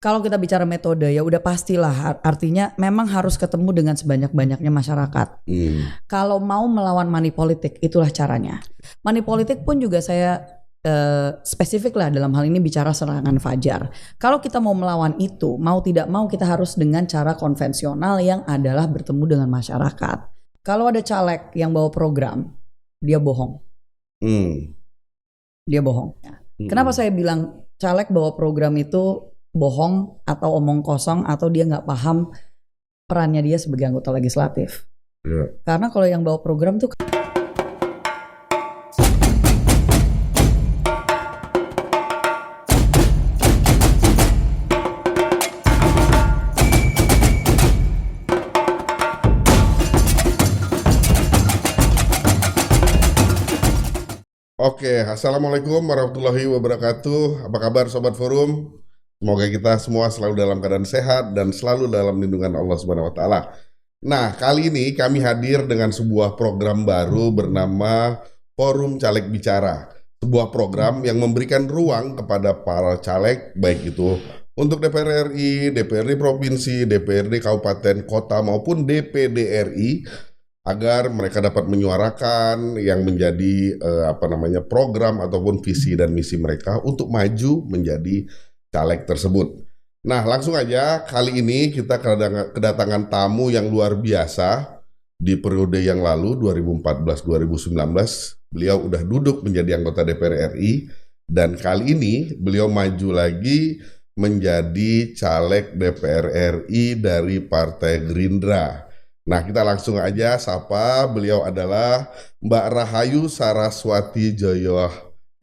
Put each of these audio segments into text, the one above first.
Kalau kita bicara metode ya udah pastilah, artinya memang harus ketemu dengan sebanyak-banyaknya masyarakat. Kalau mau melawan money politik, itulah caranya. Money politik pun juga saya spesifik lah dalam hal ini bicara serangan fajar. Kalau kita mau melawan itu, mau tidak mau kita harus dengan cara konvensional yang adalah bertemu dengan masyarakat. Kalau ada caleg yang bawa program, dia bohong. Dia bohong. Kenapa saya bilang caleg bawa program itu bohong atau omong kosong atau dia nggak paham perannya dia sebagai anggota legislatif? Karena kalau yang bawa program tuh Oke, Assalamualaikum warahmatullahi wabarakatuh. Apa kabar Sobat Forum? Semoga kita semua selalu dalam keadaan sehat dan selalu dalam lindungan Allah Subhanahu wa Ta'ala. Nah, kali ini kami hadir dengan sebuah program baru bernama Forum Caleg Bicara. Sebuah program yang memberikan ruang kepada para caleg, baik itu untuk DPR RI, DPRD Provinsi, DPRD Kabupaten, Kota maupun DPD RI, agar mereka dapat menyuarakan yang menjadi program ataupun visi dan misi mereka untuk maju menjadi caleg tersebut. Nah, langsung aja kali ini kita kedatangan tamu yang luar biasa. Di periode yang lalu 2014-2019 beliau udah duduk menjadi anggota DPR RI dan kali ini beliau maju lagi menjadi caleg DPR RI dari Partai Gerindra. Nah, kita langsung aja sapa, beliau adalah Mbak Rahayu Saraswati Joyo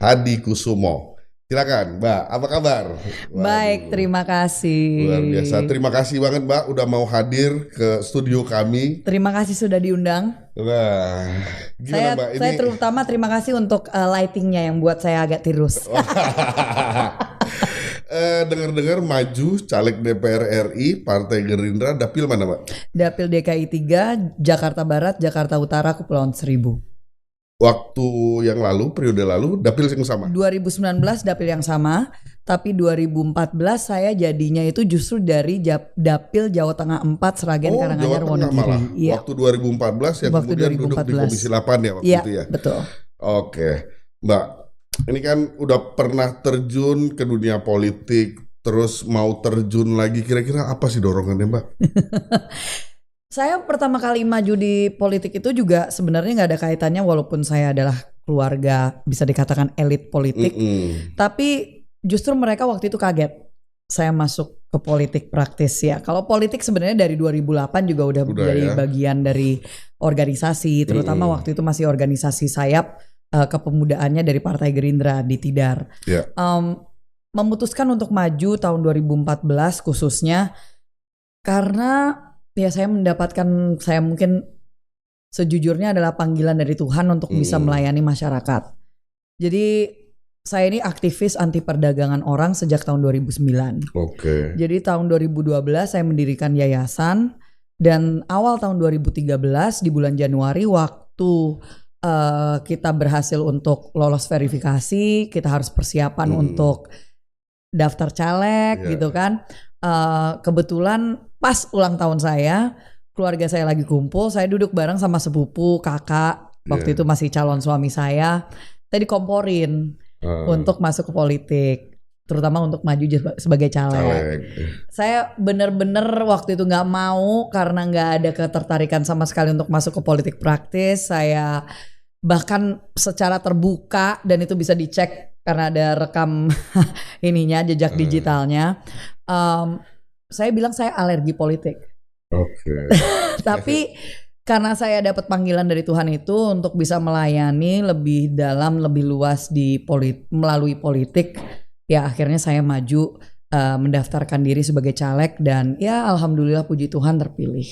Hadikusumo. Silakan Mbak, apa kabar? Baik, terima kasih. Luar biasa, terima kasih banget Mbak udah mau hadir ke studio kami. Terima kasih sudah diundang. Wah, gimana Mbak? Saya terutama terima kasih untuk lightingnya yang buat saya agak tirus. Dengar-dengar maju caleg DPR RI Partai Gerindra, dapil mana Mbak? Dapil DKI 3, Jakarta Barat, Jakarta Utara, Kepulauan Seribu. Waktu yang lalu, periode lalu, dapil yang sama? 2019 dapil yang sama, tapi 2014 saya jadinya itu justru dari dapil Jawa Tengah 4 Sragen Karanganyar Wonogiri. Iya. Waktu 2014 yang waktu kemudian 2014. Duduk di Komisi 8 ya waktu itu ya? Betul. Oke, Mbak, ini kan udah pernah terjun ke dunia politik, terus mau terjun lagi, kira-kira apa sih dorongannya Mbak? Saya pertama kali maju di politik itu juga sebenarnya nggak ada kaitannya, walaupun saya adalah keluarga bisa dikatakan elit politik, tapi justru mereka waktu itu kaget saya masuk ke politik praktis ya. Kalau politik sebenarnya dari 2008 juga udah jadi bagian dari organisasi, terutama waktu itu masih organisasi sayap kepemudaannya dari Partai Gerindra di Tidar. Memutuskan untuk maju tahun 2014 khususnya karena ya saya mendapatkan, saya mungkin sejujurnya adalah panggilan dari Tuhan untuk bisa melayani masyarakat. Jadi saya ini aktivis anti perdagangan orang sejak tahun 2009. Oke. Jadi tahun 2012 saya mendirikan yayasan dan awal tahun 2013 di bulan Januari waktu kita berhasil untuk lolos verifikasi, kita harus persiapan untuk daftar caleg gitu kan. Kebetulan pas ulang tahun saya, keluarga saya lagi kumpul, saya duduk bareng sama sepupu, kakak, waktu itu masih calon suami saya dikomporin untuk masuk ke politik, terutama untuk maju sebagai caleg. Saya bener-bener waktu itu nggak mau karena nggak ada ketertarikan sama sekali untuk masuk ke politik praktis. Saya bahkan secara terbuka dan itu bisa dicek karena ada rekam ininya, jejak digitalnya. Saya bilang saya alergi politik. Tapi karena saya dapat panggilan dari Tuhan itu untuk bisa melayani lebih dalam, lebih luas melalui politik, ya akhirnya saya maju mendaftarkan diri sebagai caleg dan ya alhamdulillah puji Tuhan terpilih.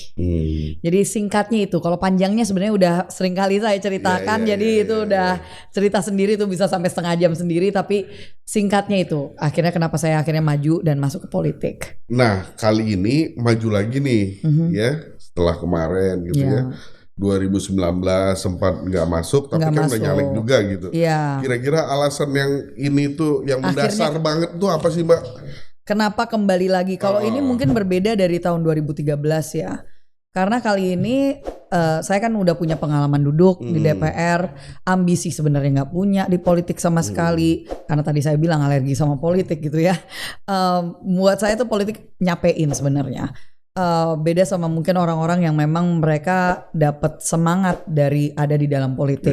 Jadi singkatnya itu, kalau panjangnya sebenarnya udah sering kali saya ceritakan, itu udah cerita sendiri tuh bisa sampai setengah jam sendiri, tapi singkatnya itu akhirnya kenapa saya akhirnya maju dan masuk ke politik. Nah kali ini maju lagi nih ya setelah kemarin gitu ya. 2019 sempat nggak masuk, tapi kan udah nyalek juga gitu. Kira-kira alasan yang ini tuh yang mendasar banget tuh apa sih Mbak? Kenapa kembali lagi? Kalau ini mungkin berbeda dari tahun 2013 ya. Karena kali ini saya kan udah punya pengalaman duduk di DPR, ambisi sebenarnya nggak punya di politik sama sekali. Karena tadi saya bilang alergi sama politik gitu ya. Buat saya tuh politik nyapein sebenarnya. Beda sama mungkin orang-orang yang memang mereka dapat semangat dari ada di dalam politik.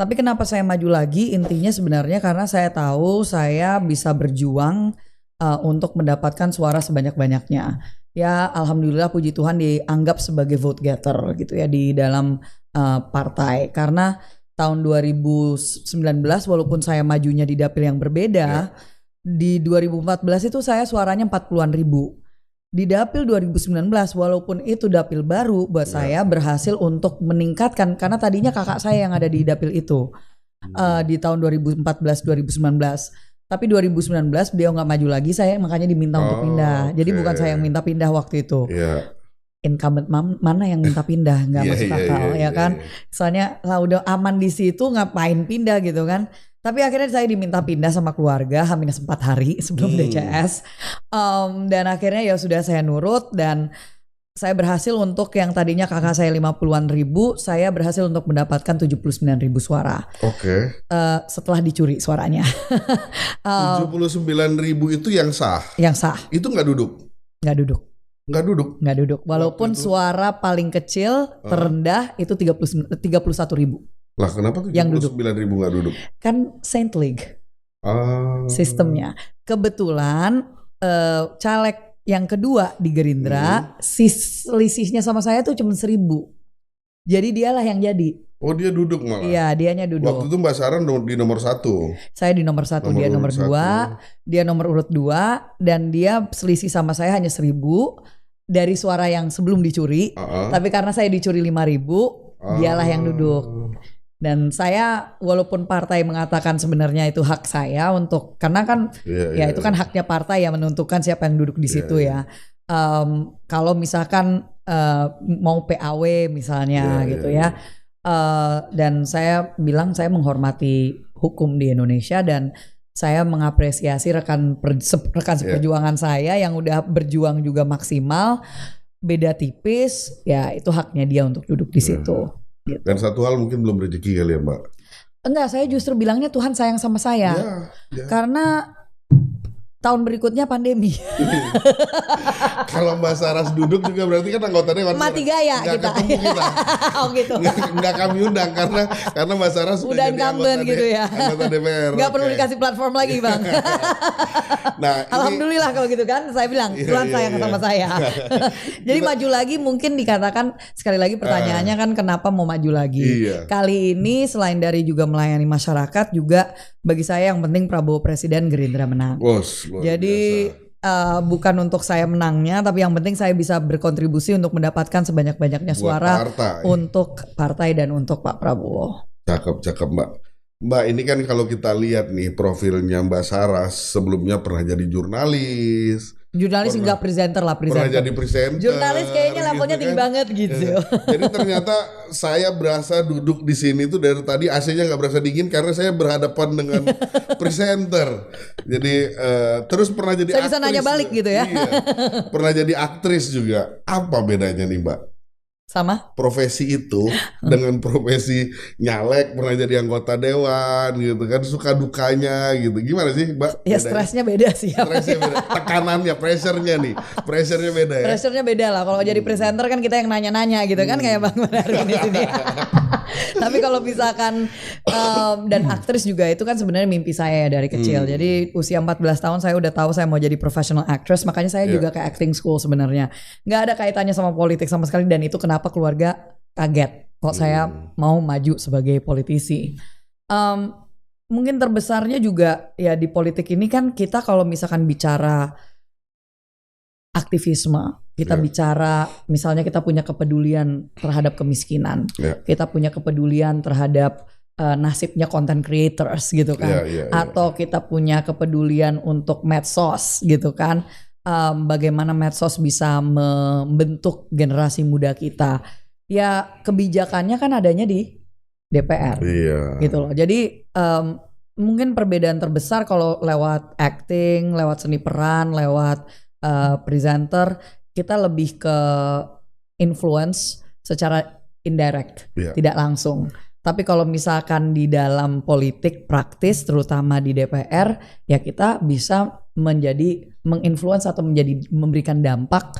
Tapi kenapa saya maju lagi? Intinya sebenarnya karena saya tahu saya bisa berjuang untuk mendapatkan suara sebanyak-banyaknya. Ya alhamdulillah puji Tuhan dianggap sebagai vote getter gitu ya di dalam partai. Karena tahun 2019 walaupun saya majunya di dapil yang berbeda, di 2014 itu saya suaranya 40-an ribu. Di dapil 2019 walaupun itu dapil baru buat saya berhasil untuk meningkatkan, karena tadinya kakak saya yang ada di dapil itu di tahun 2014-2019. Tapi 2019 beliau nggak maju lagi, saya makanya diminta untuk pindah. Jadi bukan saya yang minta pindah waktu itu. Incumbent mana yang minta pindah, nggak masuk akal ya kan. Soalnya lah udah aman di situ ngapain pindah gitu kan. Tapi akhirnya saya diminta pindah sama keluarga H-4 hari sebelum DCS. Dan akhirnya ya sudah saya nurut dan saya berhasil untuk yang tadinya kakak saya 50-an ribu, saya berhasil untuk mendapatkan 79 ribu suara. Setelah dicuri suaranya. 79 ribu itu yang sah? Yang sah. Itu nggak duduk? Nggak duduk. Nggak duduk? Nggak duduk. Walaupun suara paling kecil terendah itu 31 ribu. Lah kenapa 79 ribu nggak duduk? Kan Saint League sistemnya. Kebetulan caleg yang kedua di Gerindra, selisihnya sama saya tuh cuma 1.000. Jadi dialah yang jadi. Oh dia duduk malah? Iya dianya duduk. Waktu itu Mbak Sarah di nomor 1. Saya di nomor 1, dia nomor 2. Dia nomor urut 2. Dan dia selisih sama saya hanya 1.000 dari suara yang sebelum dicuri. Tapi karena saya dicuri 5.000, dialah yang duduk. Dan saya walaupun partai mengatakan sebenarnya itu hak saya untuk, karena kan itu kan haknya partai yang menentukan siapa yang duduk di situ ya. Kalau misalkan mau PAW misalnya gitu ya. Dan saya bilang saya menghormati hukum di Indonesia dan saya mengapresiasi rekan seperjuangan saya yang udah berjuang juga maksimal. Beda tipis ya itu haknya dia untuk duduk di situ. Gitu. Dan satu hal mungkin belum rezeki kali ya Mbak? Enggak, saya justru bilangnya Tuhan sayang sama saya. Karena tahun berikutnya pandemi. Kalau Mbak Saras duduk juga berarti kan anggota Dewan. Mati gaya kita. Oh gitu. Nggak kami undang karena Mbak Saras udah incumbent gitu ya. Anggota DPR. Nggak perlu dikasih platform lagi Bang. Nah, alhamdulillah kalau gitu kan. Saya bilang Tuhan sayang sama saya. Jadi maju lagi mungkin dikatakan sekali lagi pertanyaannya kan kenapa mau maju lagi. Kali ini selain dari juga melayani masyarakat juga bagi saya yang penting Prabowo Presiden, Gerindra menang. Jadi bukan untuk saya menangnya, tapi yang penting saya bisa berkontribusi untuk mendapatkan sebanyak-banyaknya suara untuk partai dan untuk Pak Prabowo. Cakep Mbak. Mbak ini kan kalau kita lihat nih profilnya Mbak Saras sebelumnya pernah jadi jurnalis. Enggak presenter lah, pernah jadi presenter. Jurnalis kayaknya levelnya tinggi banget gitu. Jadi ternyata saya berasa duduk di sini tuh dari tadi AC-nya nggak berasa dingin karena saya berhadapan dengan presenter. Jadi terus pernah jadi saya bisa nanya balik gitu ya. Iya. Pernah jadi aktris juga. Apa bedanya nih Mbak? Sama profesi itu dengan profesi nyalek, pernah jadi anggota dewan gitu kan, suka dukanya gitu, gimana sih Mbak? Ya stresnya beda sih. Stresnya beda, tekanannya, pressure-nya beda ya. Pressure-nya beda lah. Kalau jadi presenter kan kita yang nanya-nanya gitu kan kayak Bang Manarwi di sini. Tapi kalau misalkan dan aktris juga itu kan sebenarnya mimpi saya dari kecil. Jadi usia 14 tahun saya udah tahu saya mau jadi professional actress, makanya saya juga ke acting school sebenarnya. Nggak ada kaitannya sama politik sama sekali dan itu kenapa keluarga kaget kok saya mau maju sebagai politisi. Mungkin terbesarnya juga ya di politik ini kan kita kalau misalkan bicara aktivisme, kita bicara misalnya kita punya kepedulian terhadap kemiskinan, kita punya kepedulian terhadap nasibnya content creators gitu kan, atau kita punya kepedulian untuk medsos gitu kan, bagaimana medsos bisa membentuk generasi muda kita. Ya kebijakannya kan adanya di DPR, gitu loh. Jadi mungkin perbedaan terbesar kalau lewat acting, lewat seni peran, lewat presenter, kita lebih ke influence secara indirect, tidak langsung. Tapi kalau misalkan di dalam politik praktis, terutama di DPR, ya kita bisa menginfluence atau memberikan dampak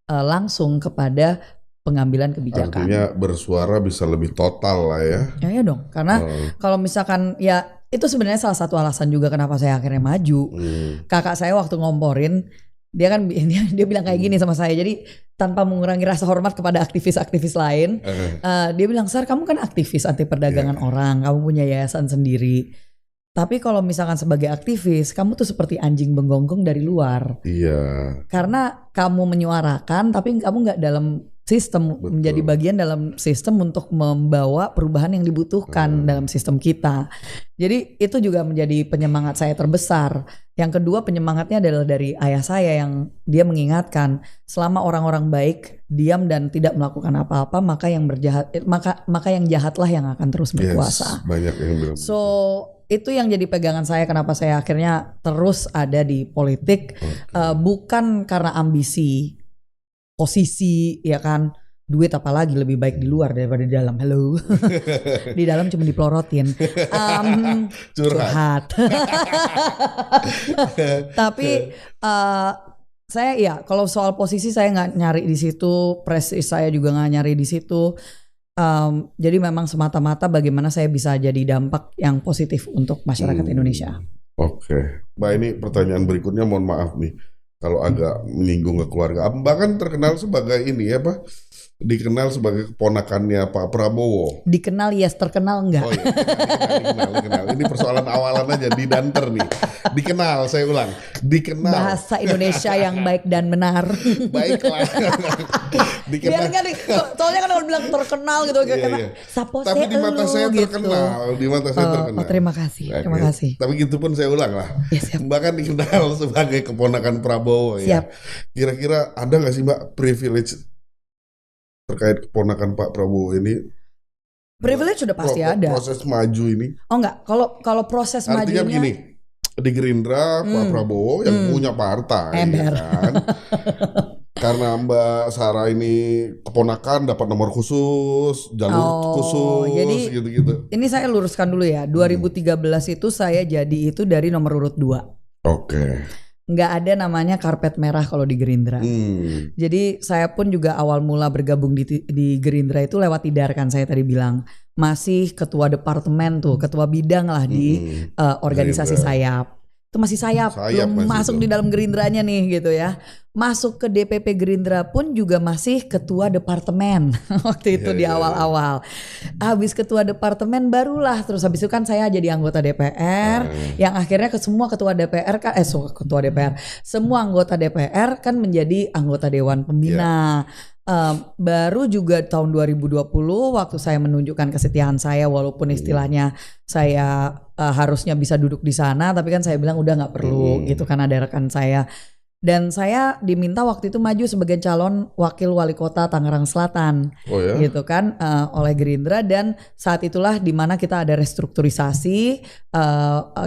langsung kepada pengambilan kebijakan. Artinya bersuara bisa lebih total lah ya. Ya dong, karena kalau misalkan ya itu sebenarnya salah satu alasan juga kenapa saya akhirnya maju. Kakak saya waktu ngomporin, dia bilang kayak gini sama saya. Jadi tanpa mengurangi rasa hormat kepada aktivis-aktivis lain, dia bilang, "Sar, kamu kan aktivis anti perdagangan orang, kamu punya yayasan sendiri. Tapi kalau misalkan sebagai aktivis, kamu tuh seperti anjing menggonggong dari luar. Iya. Karena kamu menyuarakan, tapi kamu nggak dalam sistem, menjadi bagian dalam sistem untuk membawa perubahan yang dibutuhkan dalam sistem kita." Jadi itu juga menjadi penyemangat saya terbesar. Yang kedua, penyemangatnya adalah dari ayah saya yang dia mengingatkan, selama orang-orang baik diam dan tidak melakukan apa-apa, maka yang jahatlah yang akan terus berkuasa. Yes, banyak yang bilang. So itu yang jadi pegangan saya, kenapa saya akhirnya terus ada di politik. Bukan karena ambisi posisi, ya kan, duit apalagi lebih baik di luar daripada di dalam. Halo. Di dalam cuma dipelorotin. Curhat. Tapi saya ya kalau soal posisi saya nggak nyari di situ, prestis saya juga nggak nyari di situ. Jadi memang semata-mata bagaimana saya bisa jadi dampak yang positif untuk masyarakat Indonesia. Oke. Mbak, ini pertanyaan berikutnya, mohon maaf nih kalau agak menyinggung ke keluarga. Mbak kan terkenal sebagai ini ya Pak, dikenal sebagai keponakannya Pak Prabowo. Dikenal yes, terkenal enggak? Oh iya, dikenal. Ini persoalan awalan aja di Danter nih. Dikenal, saya ulang. Dikenal. Bahasa Indonesia yang baik dan benar. Baiklah. Dikenal. Biar kan, soalnya kan kalau bilang terkenal gitu, karena sapo tapi di mata saya terkenal, di mata saya terkenal. Terima kasih, terima kasih. Tapi gitu pun saya ulang lah. Ya, siap. Mbak kan dikenal sebagai keponakan Prabowo ya. Siap. Kira-kira ada nggak sih Mbak privilege terkait keponakan Pak Prabowo ini? Privilege sudah pasti ada. Proses maju ini. Oh enggak, kalau proses artinya majunya begini, di Gerindra Pak Prabowo yang punya partai ya kan. Karena Mbak Sarah ini keponakan dapat nomor khusus, jalur khusus, jadi gitu-gitu. Ini saya luruskan dulu ya. 2013 itu saya jadi itu dari nomor urut 2. Oke. Nggak ada namanya karpet merah kalau di Gerindra. Jadi saya pun juga awal mula bergabung di Gerindra itu lewat Tidar, kan saya tadi bilang. Masih ketua departemen tuh, ketua bidang lah di organisasi Sayap. Itu masih Sayap belum masuk di dalam Gerindranya nih gitu ya. Masuk ke DPP Gerindra pun juga masih ketua departemen waktu itu di awal-awal. Habis ketua departemen barulah terus habis itu kan saya jadi anggota DPR yang akhirnya semua ketua DPR kan semua anggota DPR kan menjadi anggota Dewan Pembina. Baru juga tahun 2020 waktu saya menunjukkan kesetiaan saya, walaupun istilahnya saya harusnya bisa duduk di sana, tapi kan saya bilang udah nggak perlu gitu kan, ada rekan saya. Dan saya diminta waktu itu maju sebagai calon wakil wali kota Tangerang Selatan, gitu kan, oleh Gerindra. Dan saat itulah dimana kita ada restrukturisasi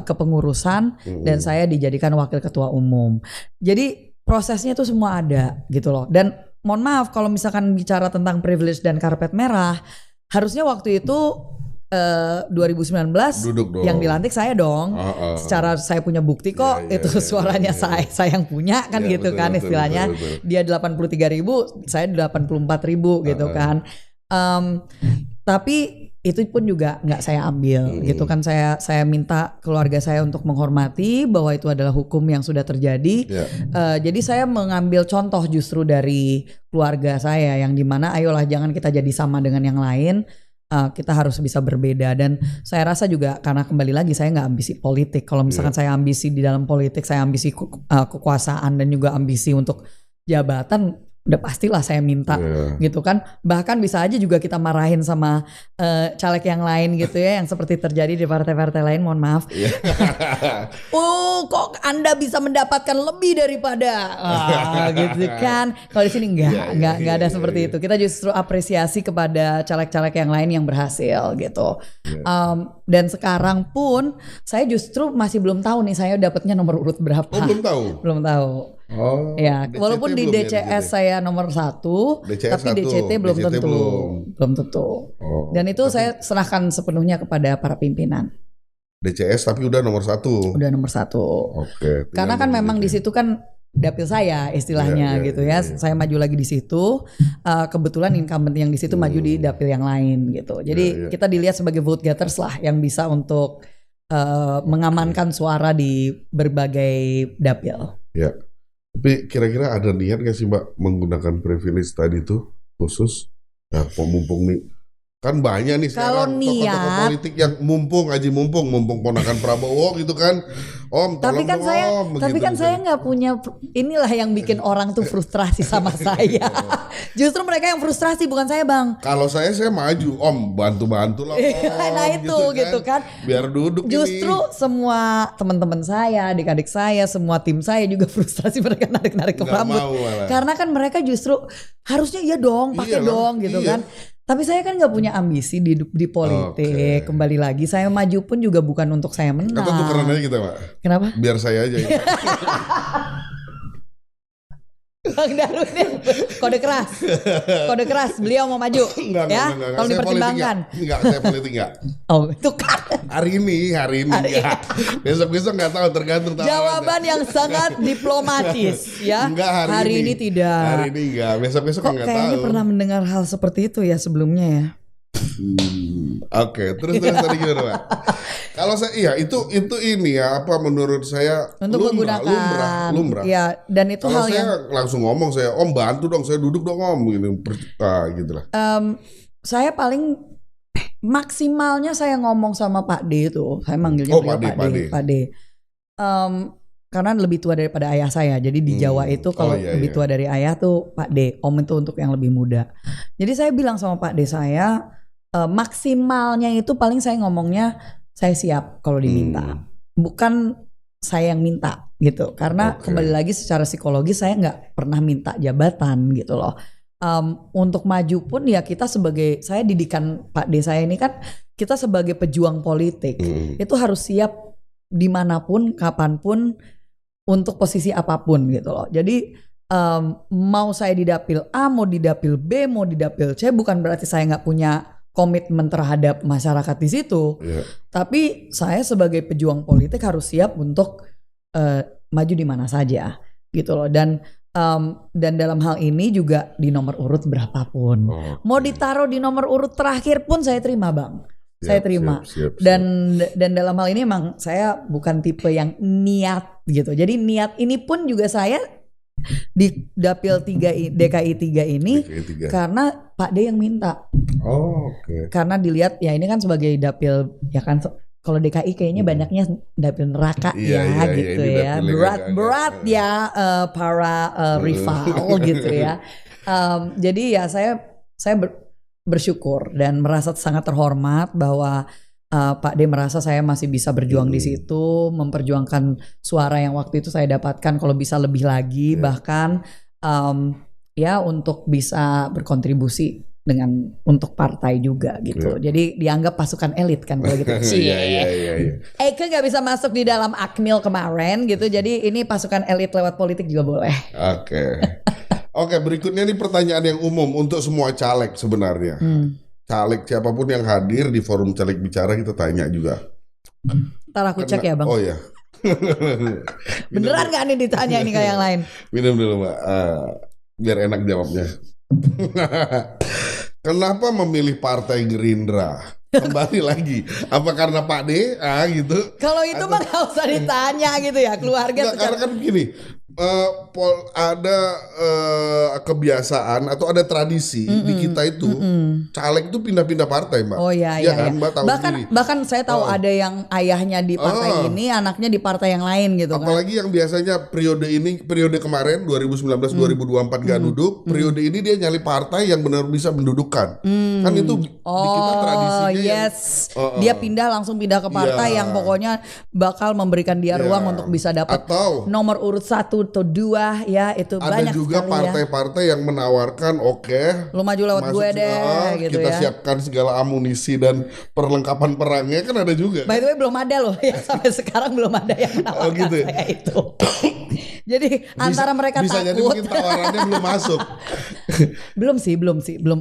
kepengurusan dan saya dijadikan wakil ketua umum. Jadi prosesnya itu semua ada gitu loh. Dan mohon maaf kalau misalkan bicara tentang privilege dan karpet merah, harusnya waktu itu 2019 yang dilantik saya dong. Secara saya punya bukti kok, itu suaranya saya yang punya kan gitu kan istilahnya. Betul. Dia 83.000, saya 84.000 gitu kan. Tapi itu pun juga nggak saya ambil gitu kan. Saya minta keluarga saya untuk menghormati bahwa itu adalah hukum yang sudah terjadi. Jadi saya mengambil contoh justru dari keluarga saya yang dimana ayolah jangan kita jadi sama dengan yang lain. Kita harus bisa berbeda. Dan saya rasa juga karena kembali lagi saya nggak ambisi politik. Kalau misalkan saya ambisi di dalam politik, saya ambisi kekuasaan dan juga ambisi untuk jabatan, udah pastilah saya minta gitu kan. Bahkan bisa aja juga kita marahin sama caleg yang lain gitu ya, yang seperti terjadi di partai-partai lain, mohon maaf. Kok Anda bisa mendapatkan lebih daripada gitu kan. Kalau di sini enggak ada seperti itu. Kita justru apresiasi kepada caleg-caleg yang lain yang berhasil gitu. Dan sekarang pun saya justru masih belum tahu nih saya dapatnya nomor urut berapa. Belum tahu? Belum tahu. Ya, DCT walaupun di DCS saya nomor 1, tapi DCT belum tentu. Dan itu saya serahkan sepenuhnya kepada para pimpinan. DCS tapi udah nomor 1. Udah nomor 1. Oke. Karena kan memang di situ kan dapil saya istilahnya gitu ya. Saya maju lagi di situ. Kebetulan incumbent yang di situ maju di dapil yang lain gitu. Jadi kita dilihat sebagai vote getters lah yang bisa untuk mengamankan suara di berbagai dapil. Ya. Tapi kira-kira ada niat gak sih Mbak menggunakan privilege tadi itu khusus? Nah, mumpung nih kan banyak nih sekarang tokoh-tokoh politik yang mumpung ponakan Prabowo gitu kan. Om, tapi kan dong, saya, om, tapi gitu, kan saya nggak punya, inilah yang bikin orang tuh frustrasi sama saya. Justru mereka yang frustrasi, bukan saya bang. Kalau saya maju, om bantu lah. Nah itu gitu kan. Biar duduk. Justru ini. Semua teman-teman saya, adik-adik saya, semua tim saya juga frustrasi mereka narik-narik ke rambut. Karena kan mereka justru harusnya iya dong, pakai dong gitu kan. Tapi saya kan nggak punya ambisi di politik. Kembali lagi saya maju pun juga bukan untuk saya menang. Kata tukeran aja kita Pak. Kenapa? Biar saya aja. Ya. Bang Darudin, kode keras, beliau mau maju. Enggak. Tolong dipertimbangkan. Enggak, saya politik enggak. Oh itu kan. Hari ini enggak. Besok enggak tahu, tergantung. Jawaban yang sangat diplomatis ya. Enggak, hari ini tidak. Hari ini enggak, besok enggak tahu. Kayaknya pernah mendengar hal seperti itu ya sebelumnya ya. Oke, terus tadi gimana Pak? Kalau saya itu ini ya apa menurut saya untuk menggunakan lumrah. Ya, dan itu kalau hal saya yang langsung ngomong saya, Om bantu dong, saya duduk dong Om gitu lah. Saya paling maksimalnya saya ngomong sama Pak D itu. Saya manggilnya Pak D. Karena lebih tua daripada ayah saya. Jadi di Jawa itu kalau lebih tua dari ayah tuh Pak D. Om itu untuk yang lebih muda. Jadi saya bilang sama Pak D saya maksimalnya itu paling saya ngomongnya saya siap kalau diminta. Bukan saya yang minta gitu. Karena kembali lagi secara psikologis saya nggak pernah minta jabatan gitu loh. Untuk maju pun ya kita sebagai, saya didikan Pak D saya ini kan kita sebagai pejuang politik itu harus siap dimanapun, kapanpun, untuk posisi apapun gitu loh. Jadi mau saya di dapil A, mau di dapil B, mau di dapil C, bukan berarti saya nggak punya komitmen terhadap masyarakat di situ. Tapi saya sebagai pejuang politik harus siap untuk maju di mana saja gitu loh. Dan dalam hal ini juga di nomor urut berapapun. Mau ditaruh di nomor urut terakhir pun saya terima bang. Saya terima. Siap. Dan dalam hal ini emang saya bukan tipe yang niat gitu. Jadi niat ini pun juga saya di dapil 3 DKI 3 ini karena Pak D yang minta. Karena dilihat ya ini kan sebagai dapil ya kan, kalau DKI kayaknya banyaknya dapil neraka gitu ya. Berat ya para rival gitu ya. Jadi ya saya bersyukur dan merasa sangat terhormat bahwa Pak D merasa saya masih bisa berjuang di situ, memperjuangkan suara yang waktu itu saya dapatkan, kalau bisa lebih lagi, bahkan ya untuk bisa berkontribusi untuk partai juga gitu. Jadi dianggap pasukan elit kan kalau gitu. Eke nggak bisa masuk di dalam Akmil kemarin gitu, jadi ini pasukan elit lewat politik juga boleh. Oke, berikutnya nih pertanyaan yang umum untuk semua caleg sebenarnya. Caleg siapapun yang hadir di forum caleg bicara kita tanya juga. Ntar aku cek ya bang. Oh ya. Beneran gak nih ditanya ini kayak yang lain? Minum dulu Mbak, biar enak jawabnya. Kenapa memilih Partai Gerindra? Kembali lagi, apa karena Pak D gitu? Kalau itu mah gak usah ditanya gitu ya, keluarga. Karena kan begini, Ada kebiasaan atau ada tradisi di kita itu caleg itu pindah-pindah partai, Mbak. Oh iya kan, Mbak tahu sendiri. Bahkan saya tahu ada yang ayahnya di partai ini, anaknya di partai yang lain gitu kan. Apalagi yang biasanya periode kemarin 2019-2024 nggak duduk, periode ini dia nyali partai yang benar bisa mendudukkan. Kan itu di kita tradisinya. Yes. Dia langsung pindah ke partai yang pokoknya bakal memberikan dia ruang untuk bisa dapat nomor urut 1 atau 2 ya, itu ada banyak juga partai-partai yang menawarkan lu maju lewat gue deh gitu kita ya. siapkan segala amunisi dan perlengkapan perangnya, kan ada juga. By the way belum ada loh ya, sampai sekarang belum ada yang menawarkan gitu. Saya itu. Jadi antara mereka bisa takut. Jadi mungkin tawarannya belum masuk.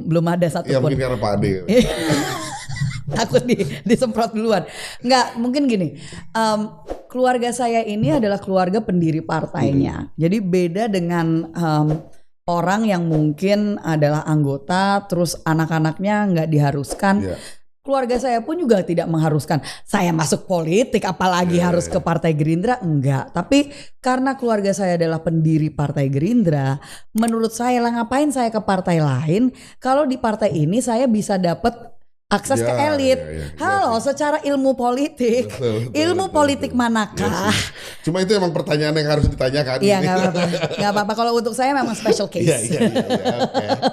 belum ada satu Ya pun. mungkin karena Pak Ade. Takut disemprot duluan. Nggak, mungkin gini. Keluarga saya ini adalah keluarga pendiri partainya. Jadi beda dengan orang yang mungkin adalah anggota, terus anak-anaknya nggak diharuskan. Yeah. Keluarga saya pun juga tidak mengharuskan saya masuk politik, apalagi harus ke Partai Gerindra, enggak. Tapi karena keluarga saya adalah pendiri Partai Gerindra, menurut saya lah ngapain saya ke partai lain kalau di partai ini saya bisa dapat akses ke elit. Halo, secara ilmu politik, ilmu politik manakah? Cuma itu emang pertanyaan yang harus ditanyakan. Iya, nggak apa-apa. Kalau untuk saya memang special case. Okay.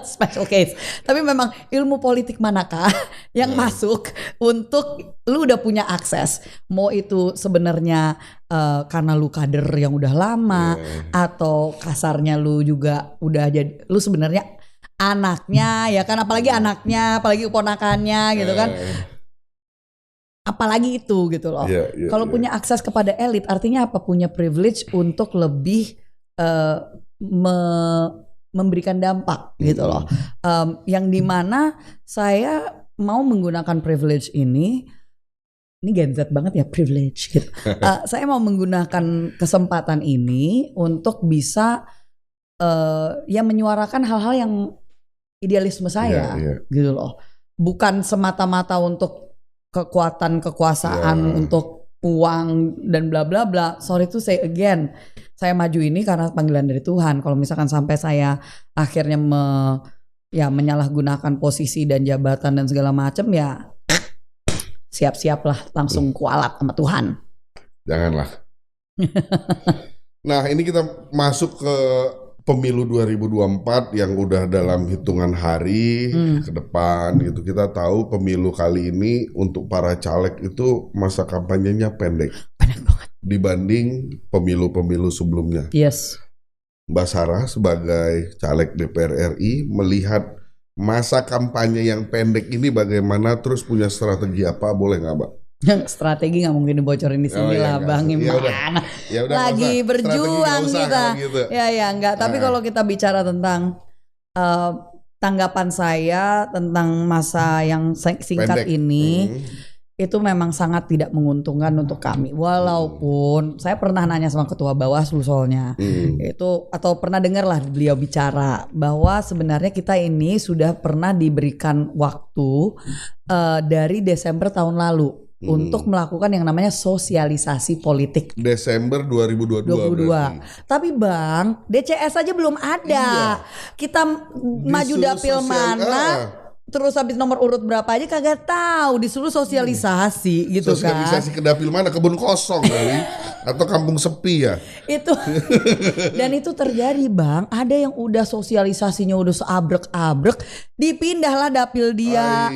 Special case. Tapi memang ilmu politik manakah yang masuk untuk lu udah punya akses? Mau itu sebenarnya karena lu kader yang udah lama, atau kasarnya lu juga udah jadi, lu sebenarnya anaknya ya kan, apalagi apalagi keponakannya gitu kan, apalagi itu gitu loh. Kalau punya akses kepada elit artinya apa? Punya privilege untuk lebih memberikan dampak gitu loh. Yang dimana saya mau menggunakan privilege ini Gen Z banget ya, privilege gitu. Saya mau menggunakan kesempatan ini untuk bisa ya menyuarakan hal-hal yang idealisme saya gitu loh. Bukan semata-mata untuk kekuasaan, untuk uang dan bla bla bla. Sorry to say again, saya maju ini karena panggilan dari Tuhan. Kalau misalkan sampai saya akhirnya menyalahgunakan posisi dan jabatan dan segala macam, ya siap-siaplah langsung kualat sama Tuhan. Janganlah. Nah, ini kita masuk ke pemilu 2024 yang udah dalam hitungan hari ke depan gitu. Kita tahu pemilu kali ini untuk para caleg itu masa kampanyenya pendek banget dibanding pemilu-pemilu sebelumnya. Yes. Mbak Sarah sebagai caleg DPR RI melihat masa kampanye yang pendek ini bagaimana, terus punya strategi apa, boleh nggak, Mbak? Strategi nggak mungkin dibocorin di sini lah, Bang. Gimana? Lagi berjuang kita. Gitu. Ya enggak. Tapi kalau kita bicara tentang tanggapan saya tentang masa yang singkat pendek ini, itu memang sangat tidak menguntungkan untuk kami. Walaupun saya pernah nanya sama Ketua Bawaslu soalnya, itu atau pernah dengar lah beliau bicara bahwa sebenarnya kita ini sudah pernah diberikan waktu dari Desember tahun lalu. Untuk melakukan yang namanya sosialisasi politik. Desember 2022. Tapi Bang, DCS aja belum ada. Kita maju dapil mana, terus habis nomor urut berapa aja kagak tahu, disuruh sosialisasi gitu kan. Sosialisasi ke dapil mana? Kebun kosong kali atau kampung sepi ya? Itu. Dan itu terjadi, Bang. Ada yang udah sosialisasinya udah seabrek-abrek, dipindahlah dapil dia.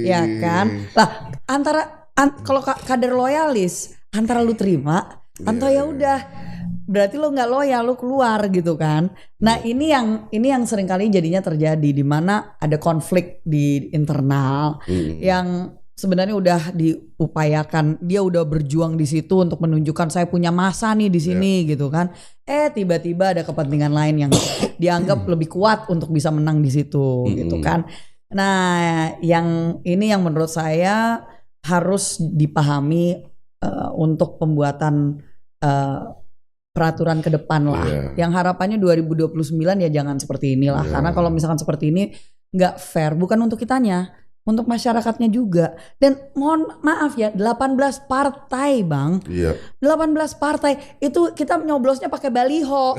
Ya kan? Lah, kalau kader loyalis antara lu terima atau ya udah berarti lu nggak loyal, lu keluar gitu kan. Nah ini yang seringkali jadinya terjadi, di mana ada konflik di internal yang sebenarnya udah diupayakan, dia udah berjuang di situ untuk menunjukkan saya punya masa nih di sini gitu kan. Tiba-tiba ada kepentingan lain yang dianggap lebih kuat untuk bisa menang di situ gitu kan. Nah yang ini yang menurut saya harus dipahami untuk pembuatan peraturan ke depan lah. Yang harapannya 2029 ya jangan seperti inilah. Karena kalau misalkan seperti ini nggak fair, bukan untuk kitanya, untuk masyarakatnya juga. Dan mohon maaf ya, 18 partai Bang. Iya. 18 partai itu kita nyoblosnya pakai baliho.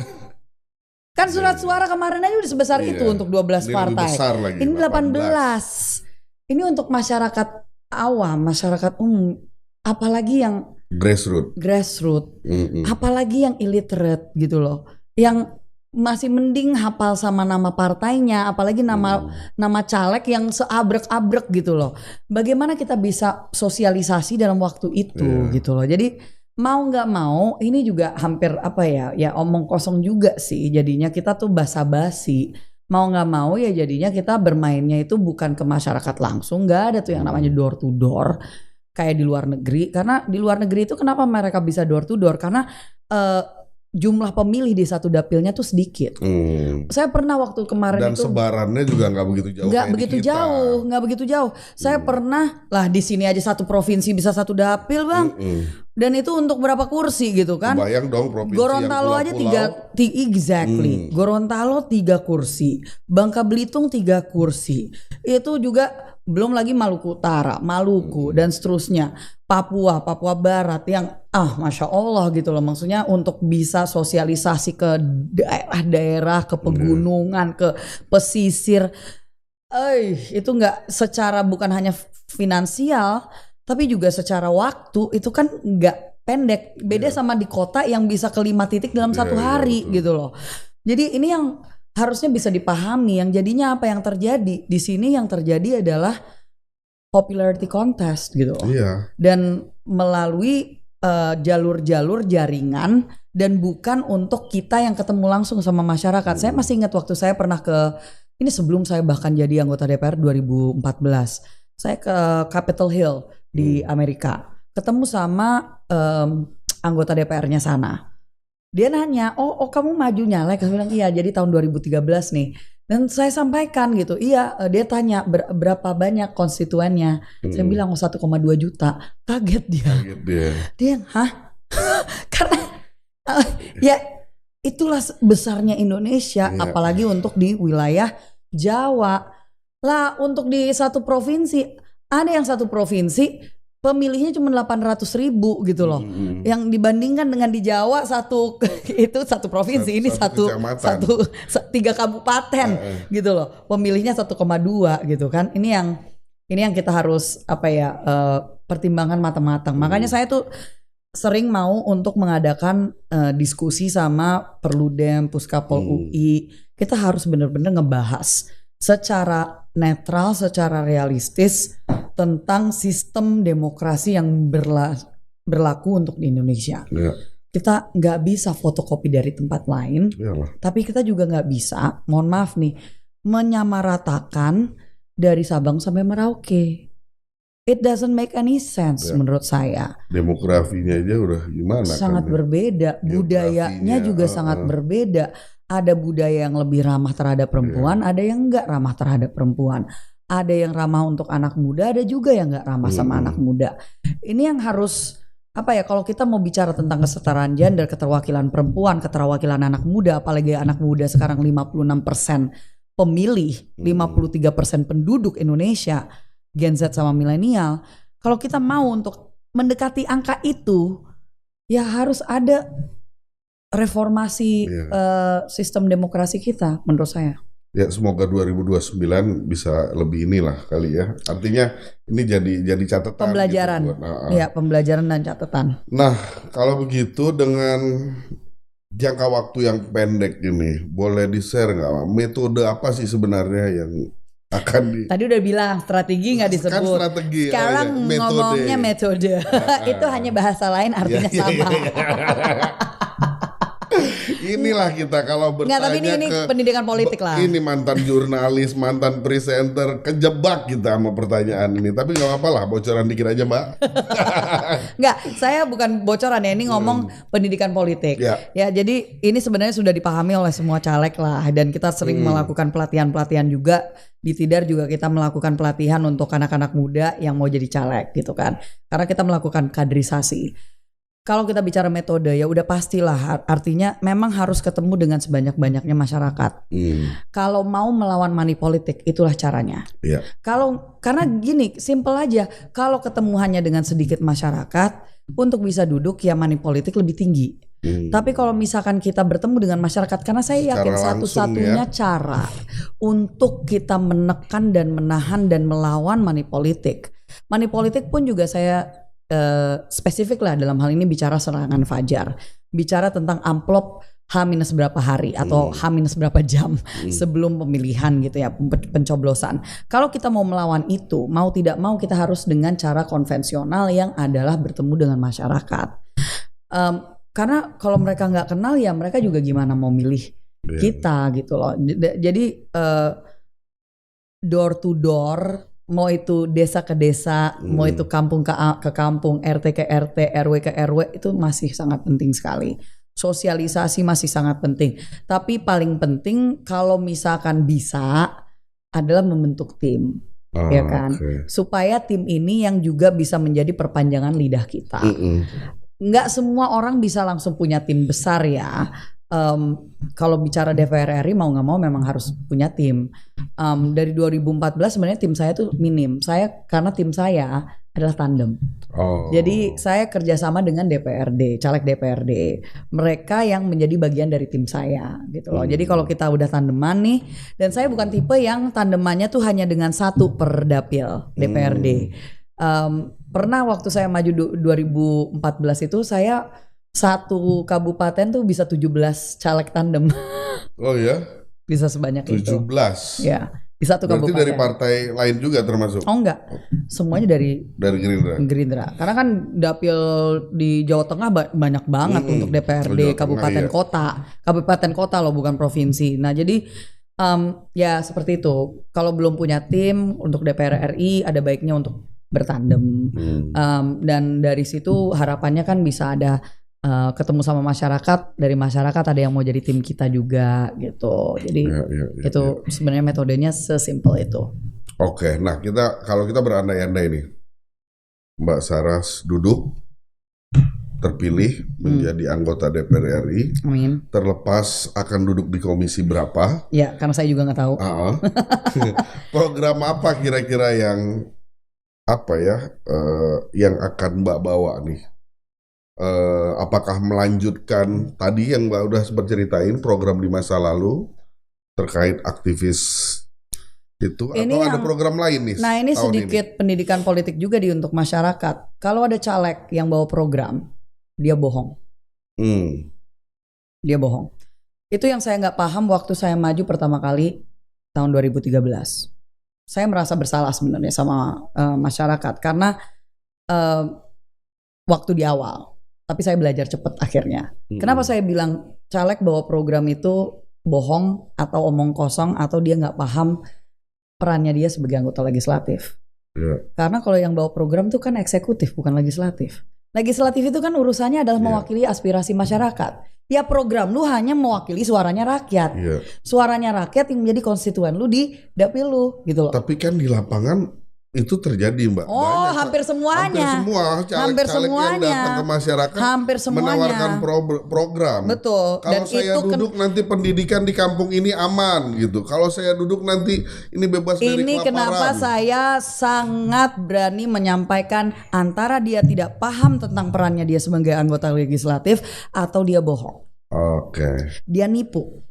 Kan surat suara kemarin aja udah sebesar itu untuk 12 Ini partai. besar lagi, Ini 18. Ini untuk masyarakat awam, masyarakat umum, apalagi yang grassroots, apalagi yang illiterate gitu loh. Yang masih mending hafal sama nama partainya, apalagi nama caleg yang seabrek-abrek gitu loh. Bagaimana kita bisa sosialisasi dalam waktu itu gitu loh. Jadi mau nggak mau ini juga hampir ya omong kosong juga sih. Jadinya kita tuh basa-basi. Mau nggak mau ya jadinya kita bermainnya itu bukan ke masyarakat langsung. Nggak ada tuh yang namanya door to door kayak di luar negeri. Karena di luar negeri itu kenapa mereka bisa door to door? Karena jumlah pemilih di satu dapilnya tuh sedikit. Saya pernah waktu kemarin dan itu sebarannya juga nggak begitu jauh. Nggak begitu jauh. Saya pernah lah di sini aja satu provinsi bisa satu dapil Bang. Dan itu untuk berapa kursi gitu kan? Bayang dong provinsi Gorontalo yang aja exactly. Gorontalo 3 kursi, Bangka Belitung 3 kursi. Itu juga belum lagi Maluku Utara, Maluku dan seterusnya. Papua Barat yang Masya Allah gitu loh. Maksudnya untuk bisa sosialisasi ke daerah-daerah, ke pegunungan, ke pesisir. Itu nggak secara bukan hanya finansial, tapi juga secara waktu itu kan nggak pendek. Beda sama di kota yang bisa ke 5 titik dalam satu hari gitu loh. Jadi ini yang harusnya bisa dipahami. Yang jadinya apa yang terjadi di sini, yang terjadi adalah popularity contest gitu loh. Dan melalui jalur-jalur jaringan dan bukan untuk kita yang ketemu langsung sama masyarakat. Saya masih ingat waktu saya pernah ini sebelum saya bahkan jadi anggota DPR 2014. Saya ke Capitol Hill di Amerika. Ketemu sama anggota DPR-nya sana. Dia nanya, oh kamu maju nyalek? Saya bilang iya, jadi tahun 2013 nih. Dan saya sampaikan gitu, iya. Dia tanya berapa banyak konstituennya. Saya bilang 1,2 juta. Kaget dia. Dia hah? Karena ya itulah besarnya Indonesia, apalagi untuk di wilayah Jawa. Lah untuk di satu provinsi, ada yang satu provinsi pemilihnya cuma 800.000 gitu loh. Yang dibandingkan dengan di Jawa itu satu provinsi, ini satu 3 kabupaten gitu loh. Pemilihnya 1,2 gitu kan. Ini yang kita harus pertimbangan matang-matang. Makanya saya tuh sering mau untuk mengadakan diskusi sama Perludem, Puskapol UI. Kita harus benar-benar ngebahas secara netral, secara realistis tentang sistem demokrasi yang berlaku untuk di Indonesia. Kita nggak bisa fotokopi dari tempat lain, tapi kita juga nggak bisa, mohon maaf nih, menyamaratakan dari Sabang sampai Merauke. It doesn't make any sense menurut saya. Demografinya aja udah gimana? Sangat berbeda, budayanya juga sangat berbeda. Ada budaya yang lebih ramah terhadap perempuan, ada yang enggak ramah terhadap perempuan. Ada yang ramah untuk anak muda, ada juga yang enggak ramah sama anak muda. Ini yang harus kalau kita mau bicara tentang kesetaraan gender, keterwakilan perempuan, keterwakilan anak muda, apalagi anak muda sekarang 56% pemilih, 53% penduduk Indonesia, Gen Z sama milenial. Kalau kita mau untuk mendekati angka itu, ya harus ada reformasi sistem demokrasi kita menurut saya. Ya semoga 2029 bisa lebih inilah kali ya. Artinya ini jadi catatan. Pembelajaran. Gitu ya pembelajaran dan catatan. Nah kalau begitu dengan jangka waktu yang pendek ini, boleh di-share nggak metode apa sih sebenarnya yang akan Tadi udah bilang strategi nggak disebut. Kan strategi. Sekarang ngomongnya metode. Itu hanya bahasa lain artinya sama. Inilah kita kalau bertanya tapi ini pendidikan politik lah. Ini mantan jurnalis, mantan presenter, kejebak kita sama pertanyaan ini. Tapi nggak apa-apa lah, bocoran dikit aja Mbak. Nggak, saya bukan bocoran ya. Ini ngomong pendidikan politik. Ya, jadi ini sebenarnya sudah dipahami oleh semua caleg lah. Dan kita sering melakukan pelatihan-pelatihan juga. Di Tidar juga kita melakukan pelatihan untuk anak-anak muda yang mau jadi caleg gitu kan. Karena kita melakukan kaderisasi. Kalau kita bicara metode ya udah pastilah, artinya memang harus ketemu dengan sebanyak-banyaknya masyarakat. Kalau mau melawan money politik itulah caranya. Iya. Karena gini, simple aja. Kalau ketemu hanya dengan sedikit masyarakat, untuk bisa duduk ya money politik lebih tinggi. Tapi kalau misalkan kita bertemu dengan masyarakat, karena saya yakin satu-satunya cara untuk kita menekan dan menahan dan melawan money politik. Money politik pun juga saya spesifik lah dalam hal ini bicara serangan fajar, bicara tentang amplop H- berapa hari atau H- berapa jam sebelum pemilihan gitu ya, pencoblosan. Kalau kita mau melawan itu, mau tidak mau kita harus dengan cara konvensional yang adalah bertemu dengan masyarakat. Karena kalau mereka nggak kenal ya mereka juga gimana mau milih kita gitu loh. Jadi door to door, mau itu desa ke desa, mau itu kampung ke kampung, RT ke RT, RW ke RW, itu masih sangat penting sekali. Sosialisasi masih sangat penting. Tapi paling penting kalau misalkan bisa adalah membentuk tim, ya kan? Supaya tim ini yang juga bisa menjadi perpanjangan lidah kita. Nggak semua orang bisa langsung punya tim besar ya. Kalau bicara DPR RI mau nggak mau memang harus punya tim. Dari 2014 sebenarnya tim saya tuh minim. Karena tim saya adalah tandem. Jadi saya kerjasama dengan DPRD, caleg DPRD. Mereka yang menjadi bagian dari tim saya gitu loh. Jadi kalau kita udah tandeman nih, dan saya bukan tipe yang tandemannya tuh hanya dengan satu per dapil DPRD. Pernah waktu saya maju 2014 itu saya satu kabupaten tuh bisa 17 caleg tandem. Oh ya? Bisa sebanyak 17. itu. Ya, di satu kabupaten. Berarti dari partai lain juga termasuk? Oh enggak, semuanya dari Gerindra. Karena kan dapil di Jawa Tengah banyak banget untuk DPRD kabupaten kota. Kabupaten kota loh, bukan provinsi. Nah jadi ya seperti itu. Kalau belum punya tim untuk DPR RI, ada baiknya untuk bertandem. Dan dari situ harapannya kan bisa ada ketemu sama masyarakat, dari masyarakat ada yang mau jadi tim kita juga gitu. Jadi itu sebenarnya metodenya sesimpel itu. Oke, nah kalau kita berandai-andai nih, Mbak Saras duduk terpilih menjadi anggota DPR RI. Amin. Terlepas akan duduk di komisi berapa? Ya, karena saya juga nggak tahu. Program apa kira-kira yang yang akan Mbak bawa nih? Apakah melanjutkan tadi yang Mbak udah sempat ceritain program di masa lalu terkait aktivis itu, ini atau ada program lain nih? Nah ini sedikit pendidikan politik juga untuk masyarakat. Kalau ada caleg yang bawa program, dia bohong. Dia bohong. Itu yang saya nggak paham waktu saya maju pertama kali tahun 2013. Saya merasa bersalah sebenarnya sama masyarakat karena waktu di awal. Tapi saya belajar cepat akhirnya. Kenapa saya bilang caleg bawa program itu bohong atau omong kosong atau dia nggak paham perannya dia sebagai anggota legislatif? Karena kalau yang bawa program itu kan eksekutif bukan legislatif. Legislatif itu kan urusannya adalah mewakili aspirasi masyarakat. Ya program lu hanya mewakili suaranya rakyat. Suaranya rakyat yang menjadi konstituen lu di dapil lu gitu loh. Tapi kan di lapangan itu terjadi Mbak. Banyak, hampir semuanya. Hampir semuanya. Yang datang ke masyarakat menawarkan program. Betul. Kalau saya duduk nanti pendidikan di kampung ini aman gitu. Kalau saya duduk nanti ini bebas dari kelaparan. Ini kenapa saya sangat berani menyampaikan antara dia tidak paham tentang perannya dia sebagai anggota legislatif atau dia bohong. Dia nipu.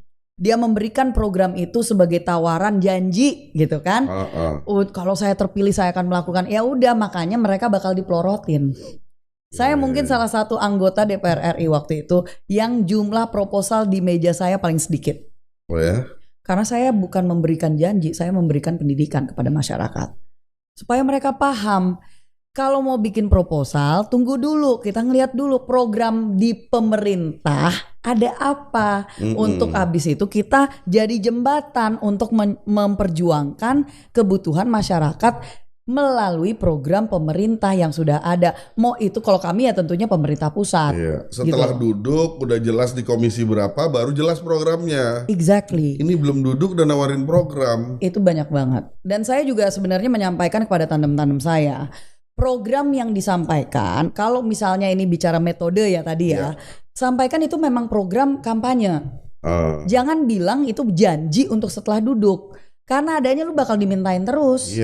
Dia memberikan program itu sebagai tawaran janji gitu kan. Kalau saya terpilih saya akan melakukan. Ya udah, makanya mereka bakal dipelorotin. Saya mungkin salah satu anggota DPR RI waktu itu yang jumlah proposal di meja saya paling sedikit. Oh ya? Karena saya bukan memberikan janji, saya memberikan pendidikan kepada masyarakat. Supaya mereka paham. Kalau mau bikin proposal, tunggu dulu. Kita ngeliat dulu program di pemerintah ada apa. Untuk habis itu kita jadi jembatan untuk memperjuangkan kebutuhan masyarakat melalui program pemerintah yang sudah ada. Mau itu kalau kami ya tentunya pemerintah pusat. Setelah duduk udah jelas di komisi berapa baru jelas programnya. Exactly. Ini belum duduk dan nawarin program. Itu banyak banget. Dan saya juga sebenarnya menyampaikan kepada tandem-tandem saya. program yang disampaikan, kalau misalnya ini bicara metode ya tadi ya, sampaikan itu memang program kampanye. Jangan bilang itu janji untuk setelah duduk, karena adanya lu bakal dimintain terus,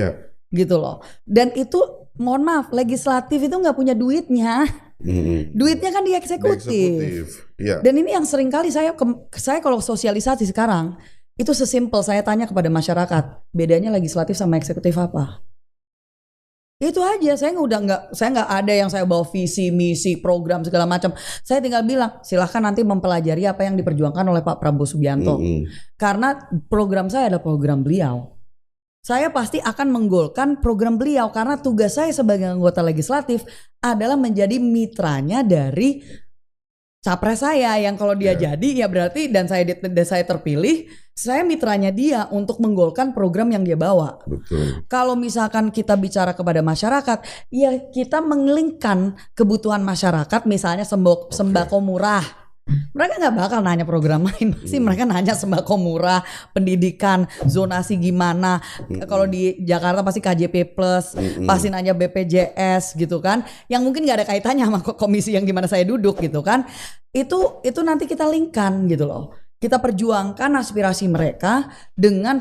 gitu loh. Dan itu mohon maaf, legislatif itu nggak punya duitnya. Duitnya kan di eksekutif. Dan ini yang sering kali saya kalau sosialisasi sekarang itu sesimpel saya tanya kepada masyarakat, bedanya legislatif sama eksekutif apa? Itu aja. Saya nggak ada yang saya bawa visi, misi, program segala macam. Saya tinggal bilang silahkan nanti mempelajari apa yang diperjuangkan oleh Pak Prabowo Subianto. Karena program saya adalah program beliau. Saya pasti akan menggolkan program beliau karena tugas saya sebagai anggota legislatif adalah menjadi mitranya dari capres saya yang kalau dia jadi ya berarti dan saya terpilih, saya mitranya dia untuk menggolkan program yang dia bawa. Betul. Kalau misalkan kita bicara kepada masyarakat, ya kita mengelingkan kebutuhan masyarakat, misalnya sembako murah. Mereka nggak bakal nanya program lain, pasti mereka nanya sembako murah, pendidikan, zonasi gimana. Kalau di Jakarta pasti KJP Plus, pasti nanya BPJS gitu kan. Yang mungkin nggak ada kaitannya sama komisi yang gimana saya duduk gitu kan. Itu nanti kita linkkan gitu loh. Kita perjuangkan aspirasi mereka dengan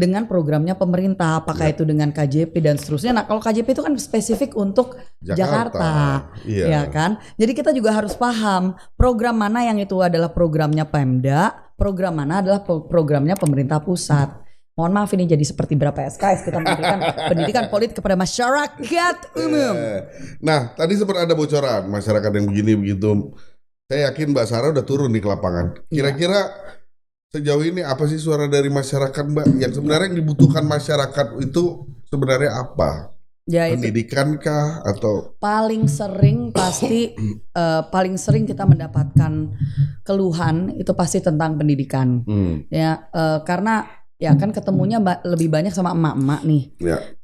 dengan programnya pemerintah, apakah itu dengan KJP dan seterusnya. Nah, kalau KJP itu kan spesifik untuk Jakarta. Ya kan? Jadi kita juga harus paham program mana yang itu adalah programnya Pemda, program mana adalah programnya pemerintah pusat. Mohon maaf ini jadi seperti berapa SKS kita memberikan pendidikan politik kepada masyarakat umum. Nah, tadi sempat ada bocoran masyarakat yang begini begitu. Saya yakin Mbak Sarah udah turun di ke lapangan. Kira-kira sejauh ini apa sih suara dari masyarakat, Mbak? Yang sebenarnya yang dibutuhkan masyarakat itu sebenarnya apa? Ya, pendidikan kah atau? Paling sering pasti paling sering kita mendapatkan keluhan itu pasti tentang pendidikan. Ya karena ya kan ketemunya lebih banyak sama emak-emak nih.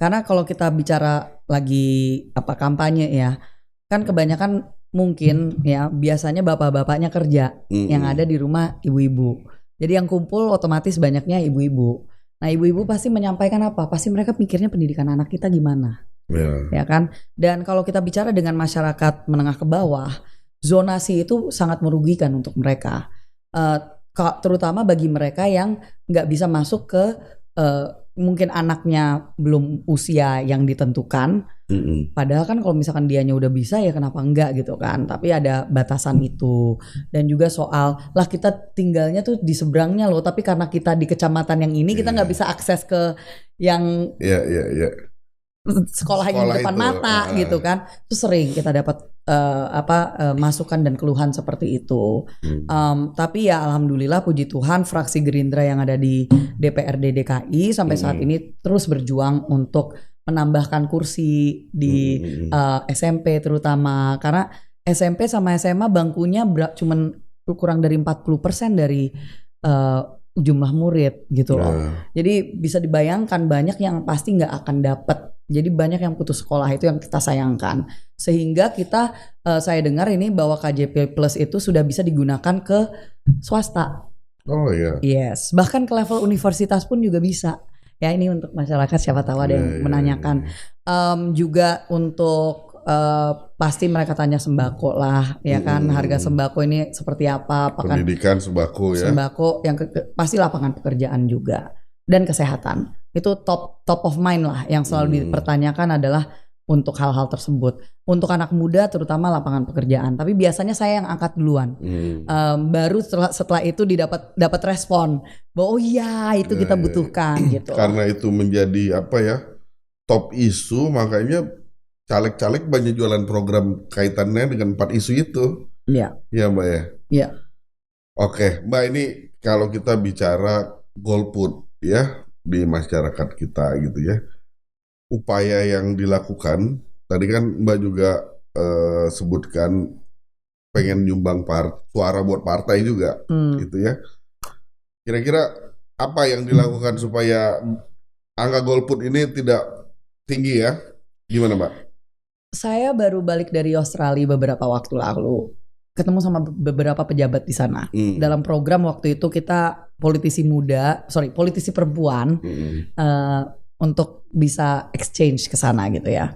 Karena kalau kita bicara lagi kampanye ya, kan kebanyakan mungkin ya biasanya bapak-bapaknya kerja, yang ada di rumah ibu-ibu. Jadi yang kumpul otomatis banyaknya ibu-ibu. Nah ibu-ibu pasti menyampaikan apa? Pasti mereka pikirnya pendidikan anak kita gimana, ya kan? Dan kalau kita bicara dengan masyarakat menengah ke bawah, zonasi itu sangat merugikan untuk mereka, terutama bagi mereka yang nggak bisa masuk ke mungkin anaknya belum usia yang ditentukan. Padahal kan kalau misalkan dianya udah bisa ya kenapa enggak gitu kan. Tapi ada batasan itu. Dan juga soal lah kita tinggalnya tuh di seberangnya loh, tapi karena kita di kecamatan yang ini kita nggak bisa akses ke yang sekolah yang di depan mata gitu kan. Itu sering kita dapat masukan dan keluhan seperti itu. Tapi ya alhamdulillah puji Tuhan fraksi Gerindra yang ada di DPRD DKI sampai saat ini terus berjuang untuk menambahkan kursi di SMP terutama, karena SMP sama SMA bangkunya cuman kurang dari 40% dari jumlah murid gitu loh. Jadi bisa dibayangkan banyak yang pasti nggak akan dapat. Jadi banyak yang putus sekolah, itu yang kita sayangkan. Sehingga kita saya dengar ini bahwa KJP Plus itu sudah bisa digunakan ke swasta. Oh iya. Yes, bahkan ke level universitas pun juga bisa. Ya ini untuk masyarakat siapa tahu ada yang menanyakan. Juga untuk pasti mereka tanya sembako lah, ya kan, harga sembako ini seperti apa? Apakah pendidikan sembako ya? Sembako yang pasti lapangan pekerjaan juga dan kesehatan itu top of mind lah yang selalu dipertanyakan adalah untuk hal-hal tersebut. Untuk anak muda terutama lapangan pekerjaan. Tapi biasanya saya yang angkat duluan. Baru setelah itu dapat respon bahwa oh iya itu kita butuhkan gitu. Karena itu menjadi top isu, makanya caleg-caleg banyak jualan program kaitannya dengan 4 isu itu. Iya. Iya Mbak ya. Iya. Oke Mbak, ini kalau kita bicara golput ya di masyarakat kita gitu ya. Upaya yang dilakukan tadi kan Mbak juga sebutkan pengen nyumbang suara buat partai juga gitu ya. Kira-kira apa yang dilakukan supaya angka golput ini tidak tinggi ya? Gimana Mbak? Saya baru balik dari Australia beberapa waktu lalu. Ketemu sama beberapa pejabat di sana. Dalam program waktu itu kita politisi perempuan untuk bisa exchange ke sana gitu ya.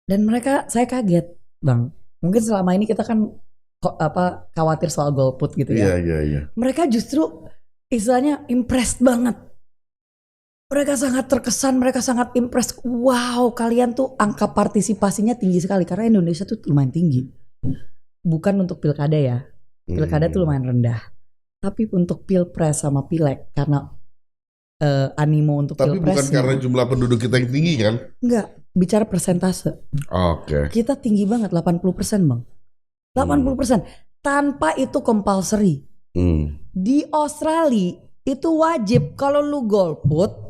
Dan mereka, saya kaget Bang. Mungkin selama ini kita kan khawatir soal golput gitu ya. Iya. Mereka justru istilahnya impressed banget. Mereka sangat terkesan, mereka sangat impressed. Wow, kalian tuh angka partisipasinya tinggi sekali. Karena Indonesia tuh lumayan tinggi. Bukan untuk pilkada ya. Pilkada tuh lumayan rendah. Tapi untuk pilpres sama pileg, karena animo untuk pilpresnya. Tapi bukan karena jumlah penduduk kita yang tinggi kan? Enggak, bicara persentase. Oke. Kita tinggi banget, 80% Bang. 80%. Tanpa itu compulsory. Di Australia itu wajib, kalau lu golput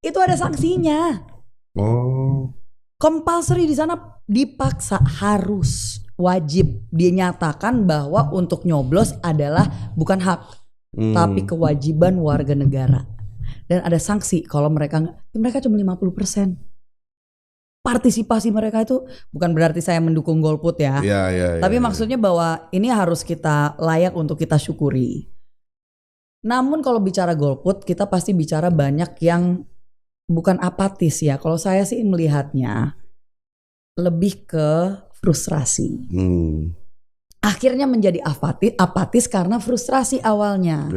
itu ada sanksinya. Compulsory di sana, dipaksa, harus, wajib dinyatakan bahwa untuk nyoblos adalah bukan hak, tapi kewajiban warga negara. Dan ada sanksi kalau mereka cuma 50%. Partisipasi mereka itu bukan berarti saya mendukung golput ya. Tapi maksudnya bahwa ini harus kita layak untuk kita syukuri. Namun kalau bicara golput, kita pasti bicara banyak yang bukan apatis ya. Kalau saya sih melihatnya lebih ke frustrasi. Akhirnya menjadi apatis karena frustrasi awalnya.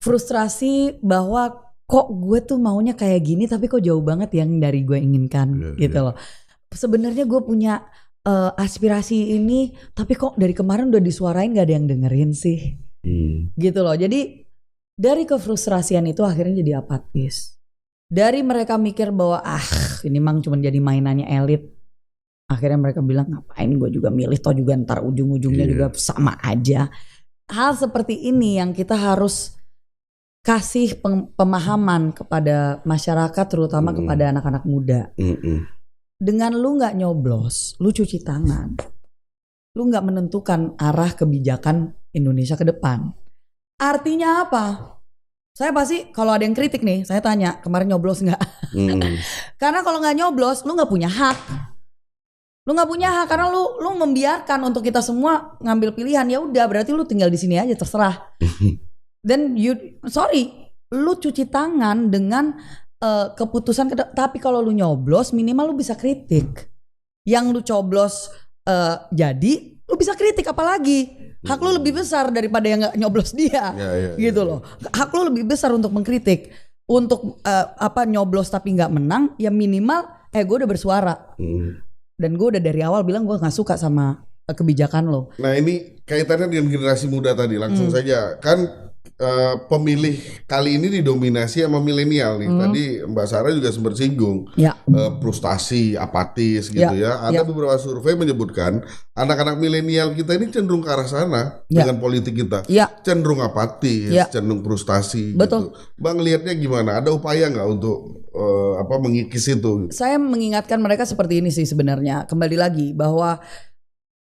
Frustrasi bahwa kok gue tuh maunya kayak gini tapi kok jauh banget yang dari gue inginkan gitu loh. Sebenarnya gue punya aspirasi ini tapi kok dari kemarin udah disuarain gak ada yang dengerin sih. Gitu loh. Jadi dari kefrustrasian itu akhirnya jadi apatis. Dari mereka mikir bahwa ini mang cuma jadi mainannya elit. Akhirnya mereka bilang ngapain gue juga milih, toh juga ntar ujung-ujungnya juga sama aja. Hal seperti ini yang kita harus kasih pemahaman kepada masyarakat, terutama kepada anak-anak muda. Dengan lu gak nyoblos, lu cuci tangan. Lu gak menentukan arah kebijakan Indonesia ke depan. Artinya apa? Saya pasti kalau ada yang kritik nih, saya tanya kemarin nyoblos nggak? Karena kalau nggak nyoblos, lu nggak punya hak. Lu nggak punya hak karena lu membiarkan untuk kita semua ngambil pilihan. Ya udah, berarti lu tinggal di sini aja terserah. Dan lu cuci tangan dengan keputusan. Tapi kalau lu nyoblos, minimal lu bisa kritik. Yang lu coblos jadi, lu bisa kritik apalagi. Hak lu lebih besar daripada yang gak nyoblos dia. Gitu loh. Hak lu lebih besar untuk mengkritik. Untuk nyoblos tapi gak menang, ya minimal gue udah bersuara. Dan gue udah dari awal bilang gue gak suka sama kebijakan lo. Nah ini kaitannya dengan generasi muda tadi. Langsung saja. Kan pemilih kali ini didominasi sama milenial nih. Tadi Mbak Sarah juga sempat singgung frustasi, apatis gitu ya. Ada beberapa survei menyebutkan anak-anak milenial kita ini cenderung ke arah sana dengan politik kita. Cenderung apatis, cenderung frustasi. Betul. Gitu. Bang lihatnya gimana? Ada upaya nggak untuk mengikis itu? Saya mengingatkan mereka seperti ini sih sebenarnya. Kembali lagi bahwa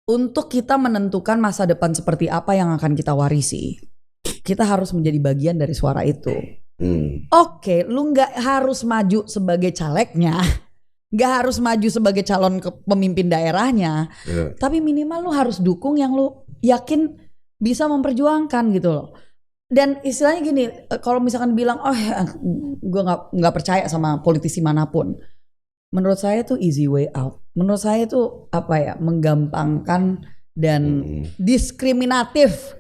untuk kita menentukan masa depan seperti apa yang akan kita warisi, kita harus menjadi bagian dari suara itu. Oke, lu gak harus maju sebagai calegnya, gak harus maju sebagai calon pemimpin daerahnya, tapi minimal lu harus dukung yang lu yakin bisa memperjuangkan gitu loh. Dan istilahnya gini, kalau misalkan bilang gue gak percaya sama politisi manapun, menurut saya itu easy way out. Menurut saya itu menggampangkan dan diskriminatif,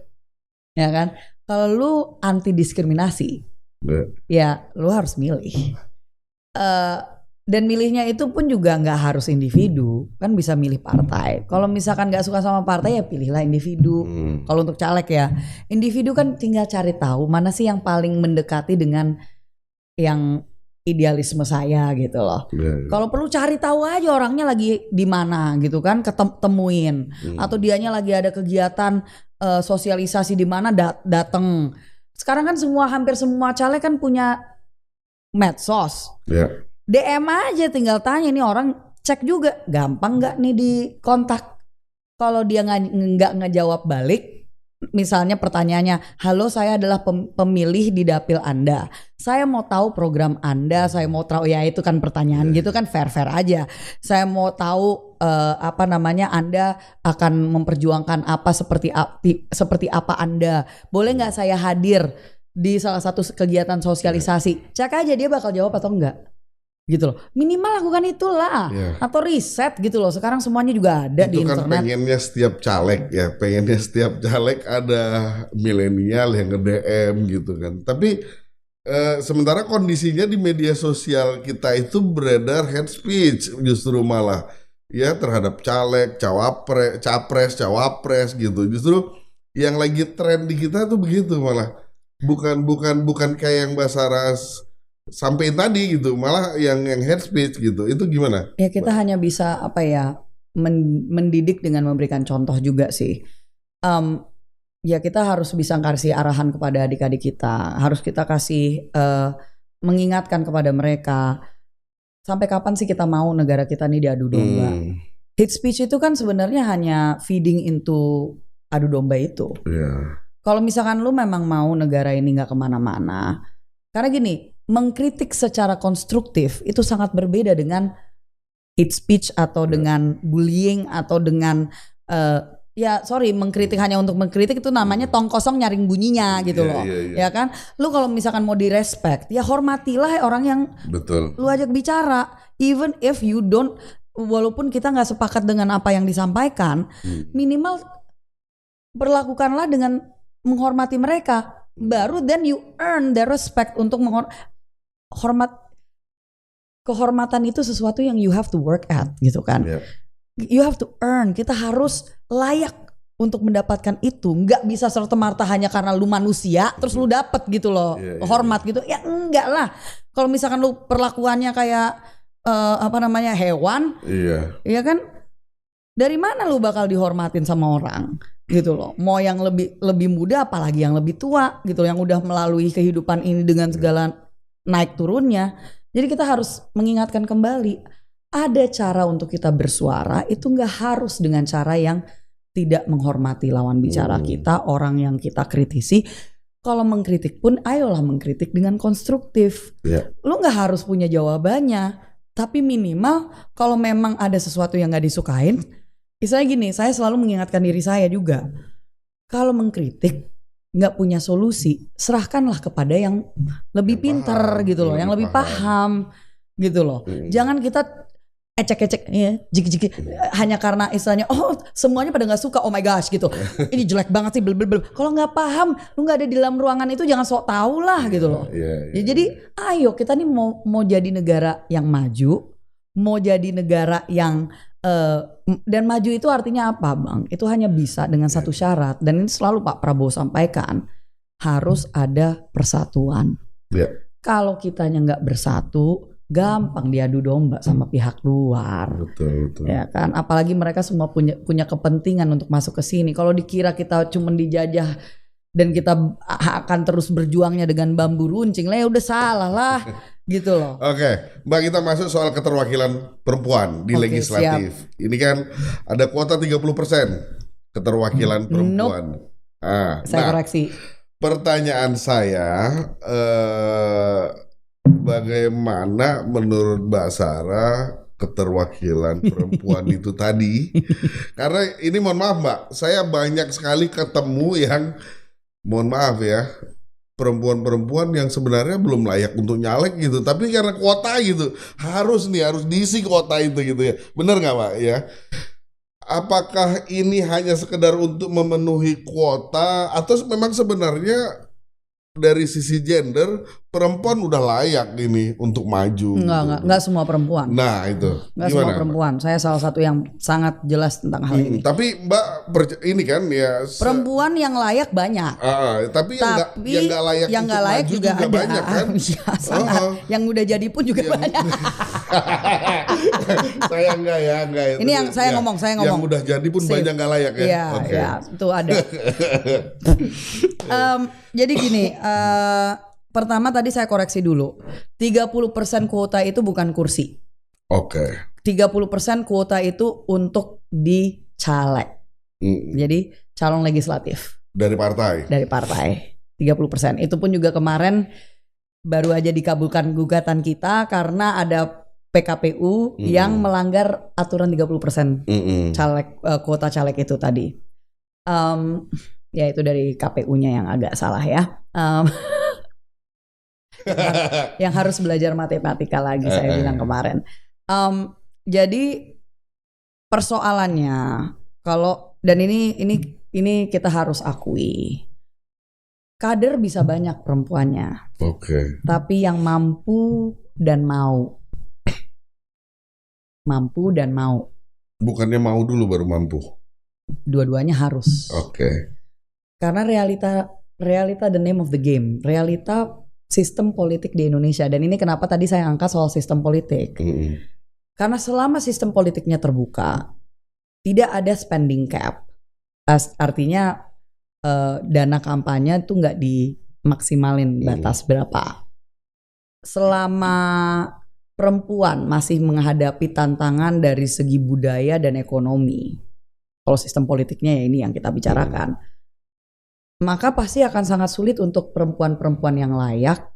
ya kan? Kalau lu anti diskriminasi, ya lu harus milih. Dan milihnya itu pun juga nggak harus individu, kan bisa milih partai. Kalau misalkan nggak suka sama partai ya pilihlah individu. Kalau untuk caleg ya, individu kan tinggal cari tahu mana sih yang paling mendekati dengan yang idealisme saya gitu loh. Kalau perlu cari tahu aja orangnya lagi di mana gitu kan, ketemuin. Atau dianya lagi ada kegiatan sosialisasi di mana datang. Sekarang kan hampir semua caleg kan punya medsos. DM aja tinggal tanya nih orang, cek juga gampang nggak nih di kontak. Kalau dia nggak ngejawab balik, misalnya pertanyaannya, halo saya adalah pemilih di dapil Anda, saya mau tahu program Anda, saya mau tahu, ya itu kan pertanyaan gitu kan fair aja. Saya mau tahu Anda akan memperjuangkan apa, seperti apa Anda, boleh nggak saya hadir di salah satu kegiatan sosialisasi. Cek aja dia bakal jawab atau enggak. gitu loh. Minimal lakukan itulah atau riset gitu loh. Sekarang semuanya juga ada itu di kan internet. pengennya setiap caleg ada milenial yang nge-DM gitu kan. Tapi sementara kondisinya di media sosial kita itu beredar hate speech justru malah ya terhadap caleg, cawapres gitu. Justru yang lagi tren di kita tuh begitu malah. Bukan kayak yang Mbak Saras sampai tadi gitu, malah yang hate speech gitu. Itu gimana? Ya kita hanya bisa mendidik dengan memberikan contoh juga sih. Ya kita harus bisa kasih arahan kepada adik-adik kita, harus kita kasih mengingatkan kepada mereka. Sampai kapan sih kita mau negara kita nih diadu domba? Hate speech itu kan sebenarnya hanya feeding into adu domba itu. Kalau misalkan lu memang mau negara ini nggak kemana-mana, karena gini, mengkritik secara konstruktif itu sangat berbeda dengan hate speech atau dengan bullying atau dengan mengkritik hanya untuk mengkritik itu namanya tong kosong nyaring bunyinya gitu loh. Ya kan? Lu kalau misalkan mau direspect, ya hormatilah orang yang lu ajak bicara, even if you don't, walaupun kita nggak sepakat dengan apa yang disampaikan, minimal perlakukanlah dengan menghormati mereka. Baru then you earn the respect untuk kehormatan itu sesuatu yang you have to work at gitu kan. You have to earn. Kita harus layak untuk mendapatkan itu. Nggak bisa serta-merta hanya karena lu manusia terus lu dapet gitu loh hormat gitu. Ya enggak lah. Kalau misalkan lu perlakuannya kayak hewan, ya kan, dari mana lu bakal dihormatin sama orang gitu loh. Mau yang lebih muda apalagi yang lebih tua gitu, yang udah melalui kehidupan ini dengan segala naik turunnya. Jadi kita harus mengingatkan kembali, ada cara untuk kita bersuara, itu nggak harus dengan cara yang tidak menghormati lawan bicara kita, orang yang kita kritisi. Kalau mengkritik pun ayolah mengkritik dengan konstruktif. Lu nggak harus punya jawabannya, tapi minimal kalau memang ada sesuatu yang nggak disukain, misalnya gini, saya selalu mengingatkan diri saya juga, kalau mengkritik nggak punya solusi, serahkanlah kepada yang lebih pintar gitu loh, yang lebih paham gitu loh. Jangan kita ecek-ecek ya, jiki-jiki hanya karena istilahnya semuanya pada nggak suka, oh my gosh gitu, ini jelek banget sih, bel. Kalau nggak paham, lu nggak ada di dalam ruangan itu, jangan sok tahu lah gitu loh. Ya, jadi ayo kita nih mau jadi negara yang maju, mau jadi negara yang dan maju itu artinya apa Bang? Itu hanya bisa dengan satu syarat, dan ini selalu Pak Prabowo sampaikan, harus ada persatuan. Kalau kitanya nggak bersatu, gampang diadu domba sama pihak luar. Betul. Ya kan, apalagi mereka semua punya kepentingan untuk masuk ke sini. Kalau dikira kita cuma dijajah dan kita akan terus berjuangnya dengan bambu runcing lah, ya udah salah lah gitu loh. Oke, Mbak, kita masuk soal keterwakilan perempuan di legislatif. Siap. Ini kan ada kuota 30% keterwakilan perempuan. Saya koreksi. Pertanyaan saya, bagaimana menurut Mbak Sarah keterwakilan perempuan itu tadi? Karena ini mohon maaf Mbak, saya banyak sekali ketemu yang mohon maaf ya, perempuan-perempuan yang sebenarnya belum layak untuk nyalek gitu, tapi karena kuota gitu harus diisi kuota itu gitu ya. Benar nggak Mbak ya? Apakah ini hanya sekedar untuk memenuhi kuota atau memang sebenarnya dari sisi gender perempuan udah layak ini untuk maju? Enggak semua perempuan. Nah itu enggak semua perempuan. Saya salah satu yang sangat jelas tentang hal ini. Tapi Mbak ini kan ya perempuan yang layak banyak. Tapi yang nggak layak juga ada. Banyak kan? Ya, yang udah jadi pun juga banyak. Saya enggak ya. Ini yang saya ngomong. Yang udah jadi pun banyak nggak layak ya. Iya, itu ada. Jadi gini, pertama tadi saya koreksi dulu. 30% kuota itu bukan kursi. 30% kuota itu untuk di caleg. Jadi calon legislatif. Dari partai. 30%. Itu pun juga kemarin baru aja dikabulkan gugatan kita karena ada PKPU yang melanggar aturan 30% caleg, kuota caleg itu tadi. Ya itu dari KPU-nya yang agak salah ya. yang harus belajar matematika lagi saya bilang kemarin. Jadi persoalannya kalau dan ini kita harus akui, kader bisa banyak perempuannya. Oke. Tapi yang mampu dan mau. Bukannya mau dulu baru mampu. Dua-duanya harus. Oke. Karena realita the name of the game. Realita sistem politik di Indonesia. Dan ini kenapa tadi saya angkat soal sistem politik. Karena selama sistem politiknya terbuka, tidak ada spending cap. Artinya dana kampanye itu nggak dimaksimalin batas berapa. Selama perempuan masih menghadapi tantangan dari segi budaya dan ekonomi, kalau sistem politiknya ya ini yang kita bicarakan, maka pasti akan sangat sulit untuk perempuan-perempuan yang layak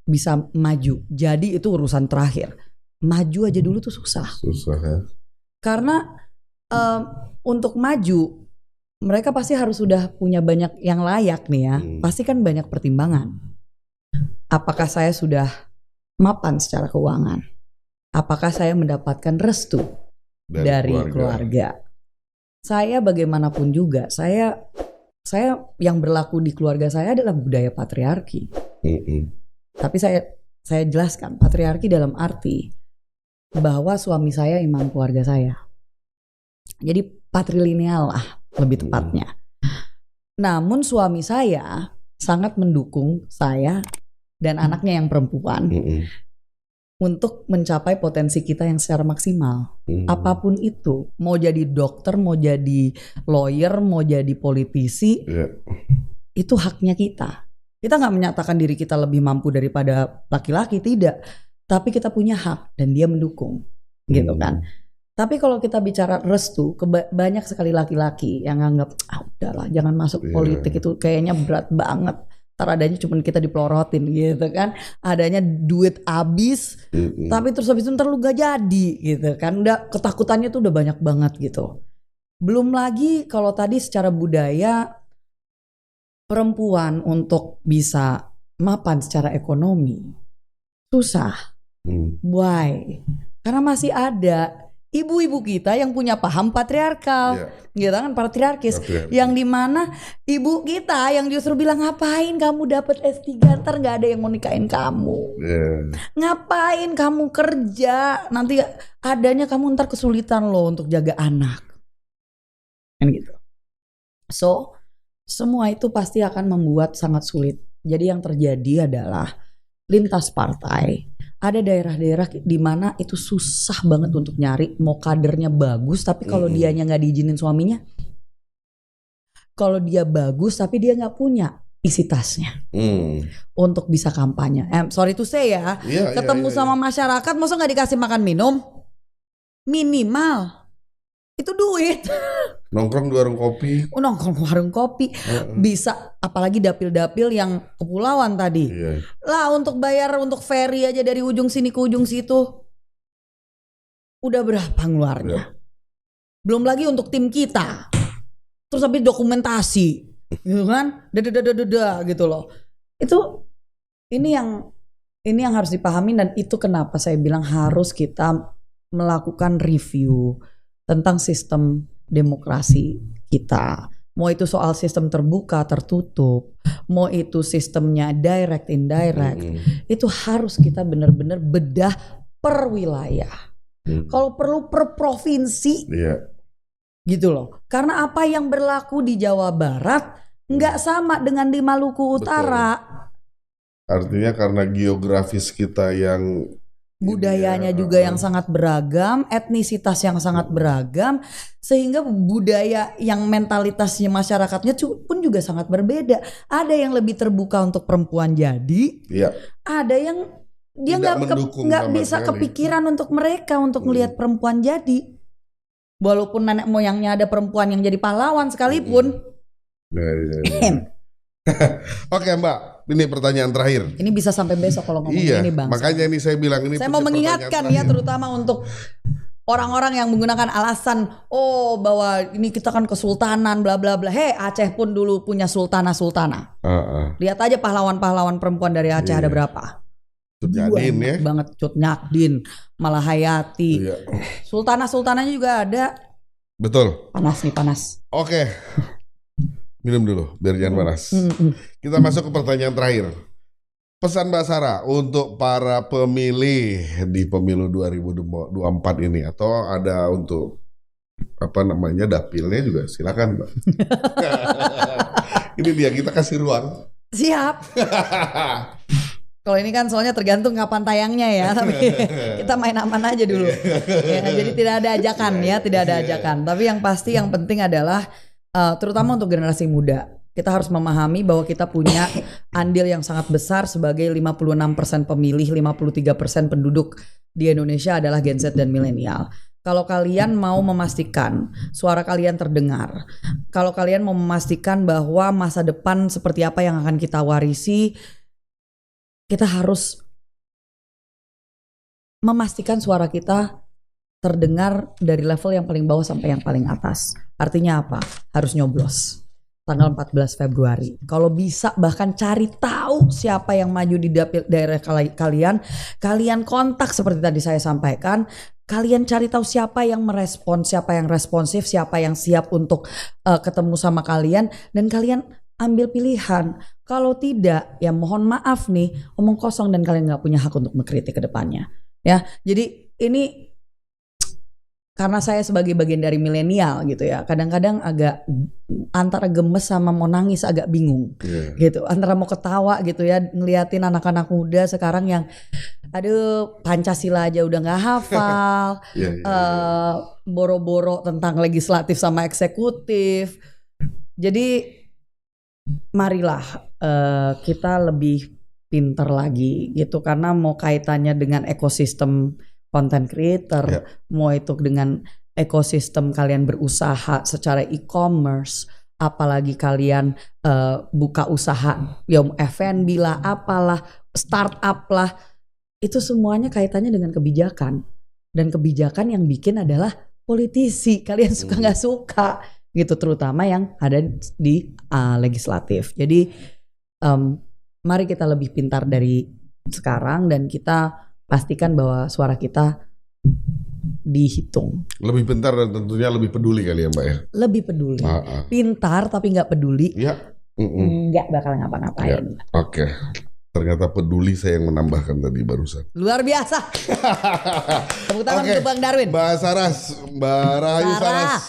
bisa maju. Jadi itu urusan terakhir. Maju aja dulu tuh susah. Susah ya. Karena untuk maju mereka pasti harus sudah punya banyak yang layak nih ya. Pasti kan banyak pertimbangan. Apakah saya sudah mapan secara keuangan? Apakah saya mendapatkan restu dari keluarga? Saya bagaimanapun juga, saya yang berlaku di keluarga saya adalah budaya patriarki. Tapi saya jelaskan patriarki dalam arti bahwa suami saya imam keluarga saya. Jadi patrilineal lah lebih tepatnya. Namun suami saya sangat mendukung saya dan anaknya yang perempuan untuk mencapai potensi kita yang secara maksimal. Apapun itu, mau jadi dokter, mau jadi lawyer, mau jadi politisi, itu haknya kita. Kita nggak menyatakan diri kita lebih mampu daripada laki-laki, tidak. Tapi kita punya hak dan dia mendukung, gitu kan. Tapi kalau kita bicara restu, banyak sekali laki-laki yang nganggap, udahlah jangan masuk politik itu kayaknya berat banget. Ntar adanya cuma kita dipelorotin gitu kan. Adanya duit habis, tapi terus habis itu ntar lu gak jadi gitu kan. Udah ketakutannya tuh udah banyak banget gitu. Belum lagi kalau tadi secara budaya, perempuan untuk bisa mapan secara ekonomi susah. Why? Karena masih ada ibu-ibu kita yang punya paham patriarkal, gitu kan, patriarkis, yang dimana ibu kita yang justru bilang ngapain kamu dapat S3 ntar nggak ada yang mau nikahin kamu, ngapain kamu kerja nanti adanya kamu ntar kesulitan loh untuk jaga anak, kan gitu. So semua itu pasti akan membuat sangat sulit. Jadi yang terjadi adalah lintas partai. Ada daerah-daerah di mana itu susah banget untuk nyari, mau kadernya bagus tapi kalau dianya nggak diizinin suaminya, kalau dia bagus tapi dia nggak punya isi tasnya untuk bisa kampanye. Sorry to say ya, ketemu sama masyarakat, masa nggak dikasih makan minum, minimal itu duit. Nongkrong di warung kopi. Nongkrong di warung kopi. Bisa, apalagi dapil-dapil yang kepulauan tadi. Lah untuk bayar untuk ferry aja dari ujung sini ke ujung situ. Udah berapa ngeluarnya? Belum lagi untuk tim kita. Terus habis dokumentasi. Gitu kan? Gitu loh. Itu ini yang harus dipahami, dan itu kenapa saya bilang harus kita melakukan review tentang sistem demokrasi kita. Mau itu soal sistem terbuka, tertutup, mau itu sistemnya direct, indirect, itu harus kita benar-benar bedah per wilayah. Kalau perlu per provinsi, gitu loh. Karena apa yang berlaku di Jawa Barat nggak sama dengan di Maluku Utara. Artinya karena geografis kita yang budayanya juga yang sangat beragam, etnisitas yang sangat beragam, sehingga budaya yang mentalitasnya masyarakatnya pun juga sangat berbeda. Ada yang lebih terbuka untuk perempuan jadi, ada yang dia nggak bisa kepikiran untuk mereka untuk melihat perempuan jadi, walaupun nenek moyangnya ada perempuan yang jadi pahlawan sekalipun. Oke Mbak, ini pertanyaan terakhir. Ini bisa sampai besok kalau ngomong ini Bang. Makanya ini saya bilang ini. Saya mau mengingatkan ya, terutama untuk orang-orang yang menggunakan alasan bahwa ini kita kan kesultanan bla bla bla. Aceh pun dulu punya sultana. Lihat aja pahlawan-pahlawan perempuan dari Aceh ada berapa. Nyadin ya. banget Cut Nyadin, Malahayati. Iya. Sultananya juga ada. Betul. Panas nih, panas. Oke. Minum dulu biar jangan panas. Kita masuk ke pertanyaan terakhir. Pesan Mbak Sarah untuk para pemilih di pemilu 2024 ini, atau ada untuk apa namanya dapilnya juga silakan Mbak. Ini dia, kita kasih ruang. Siap. Kalau ini kan soalnya tergantung kapan tayangnya ya, tapi kita main aman aja dulu. Ya, jadi tidak ada ajakan ya, tidak ada ajakan. Tapi yang pasti yang penting adalah terutama untuk generasi muda. Kita harus memahami bahwa kita punya andil yang sangat besar sebagai 56% pemilih, 53% penduduk di Indonesia adalah Gen Z dan milenial. Kalau kalian mau memastikan suara kalian terdengar, kalau kalian mau memastikan bahwa masa depan seperti apa yang akan kita warisi, kita harus memastikan suara kita terdengar dari level yang paling bawah sampai yang paling atas. Artinya apa? Harus nyoblos tanggal 14 Februari. Kalau bisa bahkan cari tahu siapa yang maju di daerah kalian. Kalian kontak seperti tadi saya sampaikan. Kalian cari tahu siapa yang merespon, siapa yang responsif, siapa yang siap untuk ketemu sama kalian. Dan kalian ambil pilihan. Kalau tidak, ya mohon maaf nih, omong kosong dan kalian gak punya hak untuk mengkritik ke depannya. Ya, jadi ini karena saya sebagai bagian dari milenial gitu ya, kadang-kadang agak antara gemes sama mau nangis, agak bingung gitu, antara mau ketawa gitu ya ngeliatin anak-anak muda sekarang yang aduh Pancasila aja udah nggak hafal, boro-boro tentang legislatif sama eksekutif. Jadi marilah kita lebih pinter lagi gitu, karena mau kaitannya dengan ekosistem content creator, mau itu dengan ekosistem kalian berusaha secara e-commerce, apalagi kalian buka usaha, F&B lah, apalah, startup lah, itu semuanya kaitannya dengan kebijakan. Dan kebijakan yang bikin adalah politisi, kalian suka nggak suka, gitu, terutama yang ada di legislatif. Jadi mari kita lebih pintar dari sekarang dan kita pastikan bahwa suara kita dihitung. Lebih pintar dan tentunya lebih peduli kali ya Mbak ya. Lebih peduli. Pintar tapi nggak peduli. Ya. Nggak bakal ngapa-ngapain. Ya. Oke. Ternyata peduli saya yang menambahkan tadi barusan. Luar biasa. Tepuk tangan untuk Bang Darwin. Mbak Saras, Mbak Rahayu Saras,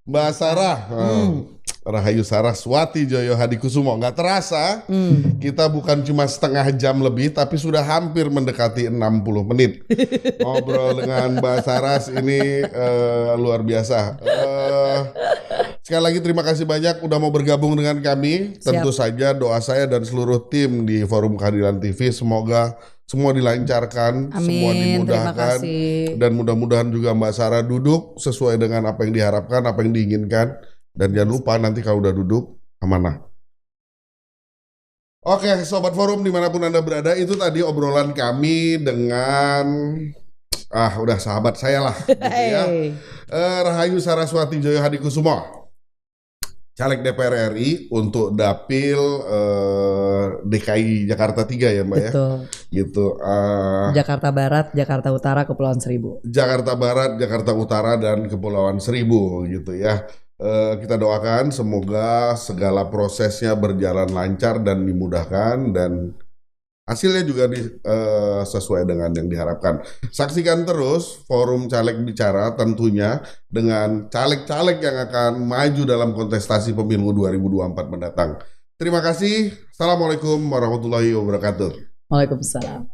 Mbak Sarah. Rahayu Saraswati Joyo Hadikusumo. Nggak terasa kita bukan cuma setengah jam lebih, tapi sudah hampir mendekati 60 menit ngobrol dengan Mbak Saras ini luar biasa. Sekali lagi terima kasih banyak udah mau bergabung dengan kami. Tentu saja doa saya dan seluruh tim di Forum Keadilan TV semoga semua dilancarkan, semua dimudahkan, dan mudah-mudahan juga Mbak Sarah duduk sesuai dengan apa yang diharapkan, apa yang diinginkan. Dan jangan lupa nanti kalau udah duduk amanah. Oke, Sobat Forum dimanapun Anda berada, itu tadi obrolan kami dengan udah sahabat saya lah gitu ya. Rahayu Saraswati Joyo Hadikusumo, caleg DPR RI untuk dapil DKI Jakarta 3 ya Mbak. Betul. Ya. Gitu. Jakarta Barat, Jakarta Utara, Kepulauan Seribu. Jakarta Barat, Jakarta Utara dan Kepulauan Seribu gitu ya. Kita doakan semoga segala prosesnya berjalan lancar dan dimudahkan dan hasilnya juga sesuai dengan yang diharapkan. Saksikan terus Forum Caleg Bicara tentunya dengan caleg-caleg yang akan maju dalam kontestasi pemilu 2024 mendatang. Terima kasih. Assalamualaikum warahmatullahi wabarakatuh. Waalaikumsalam.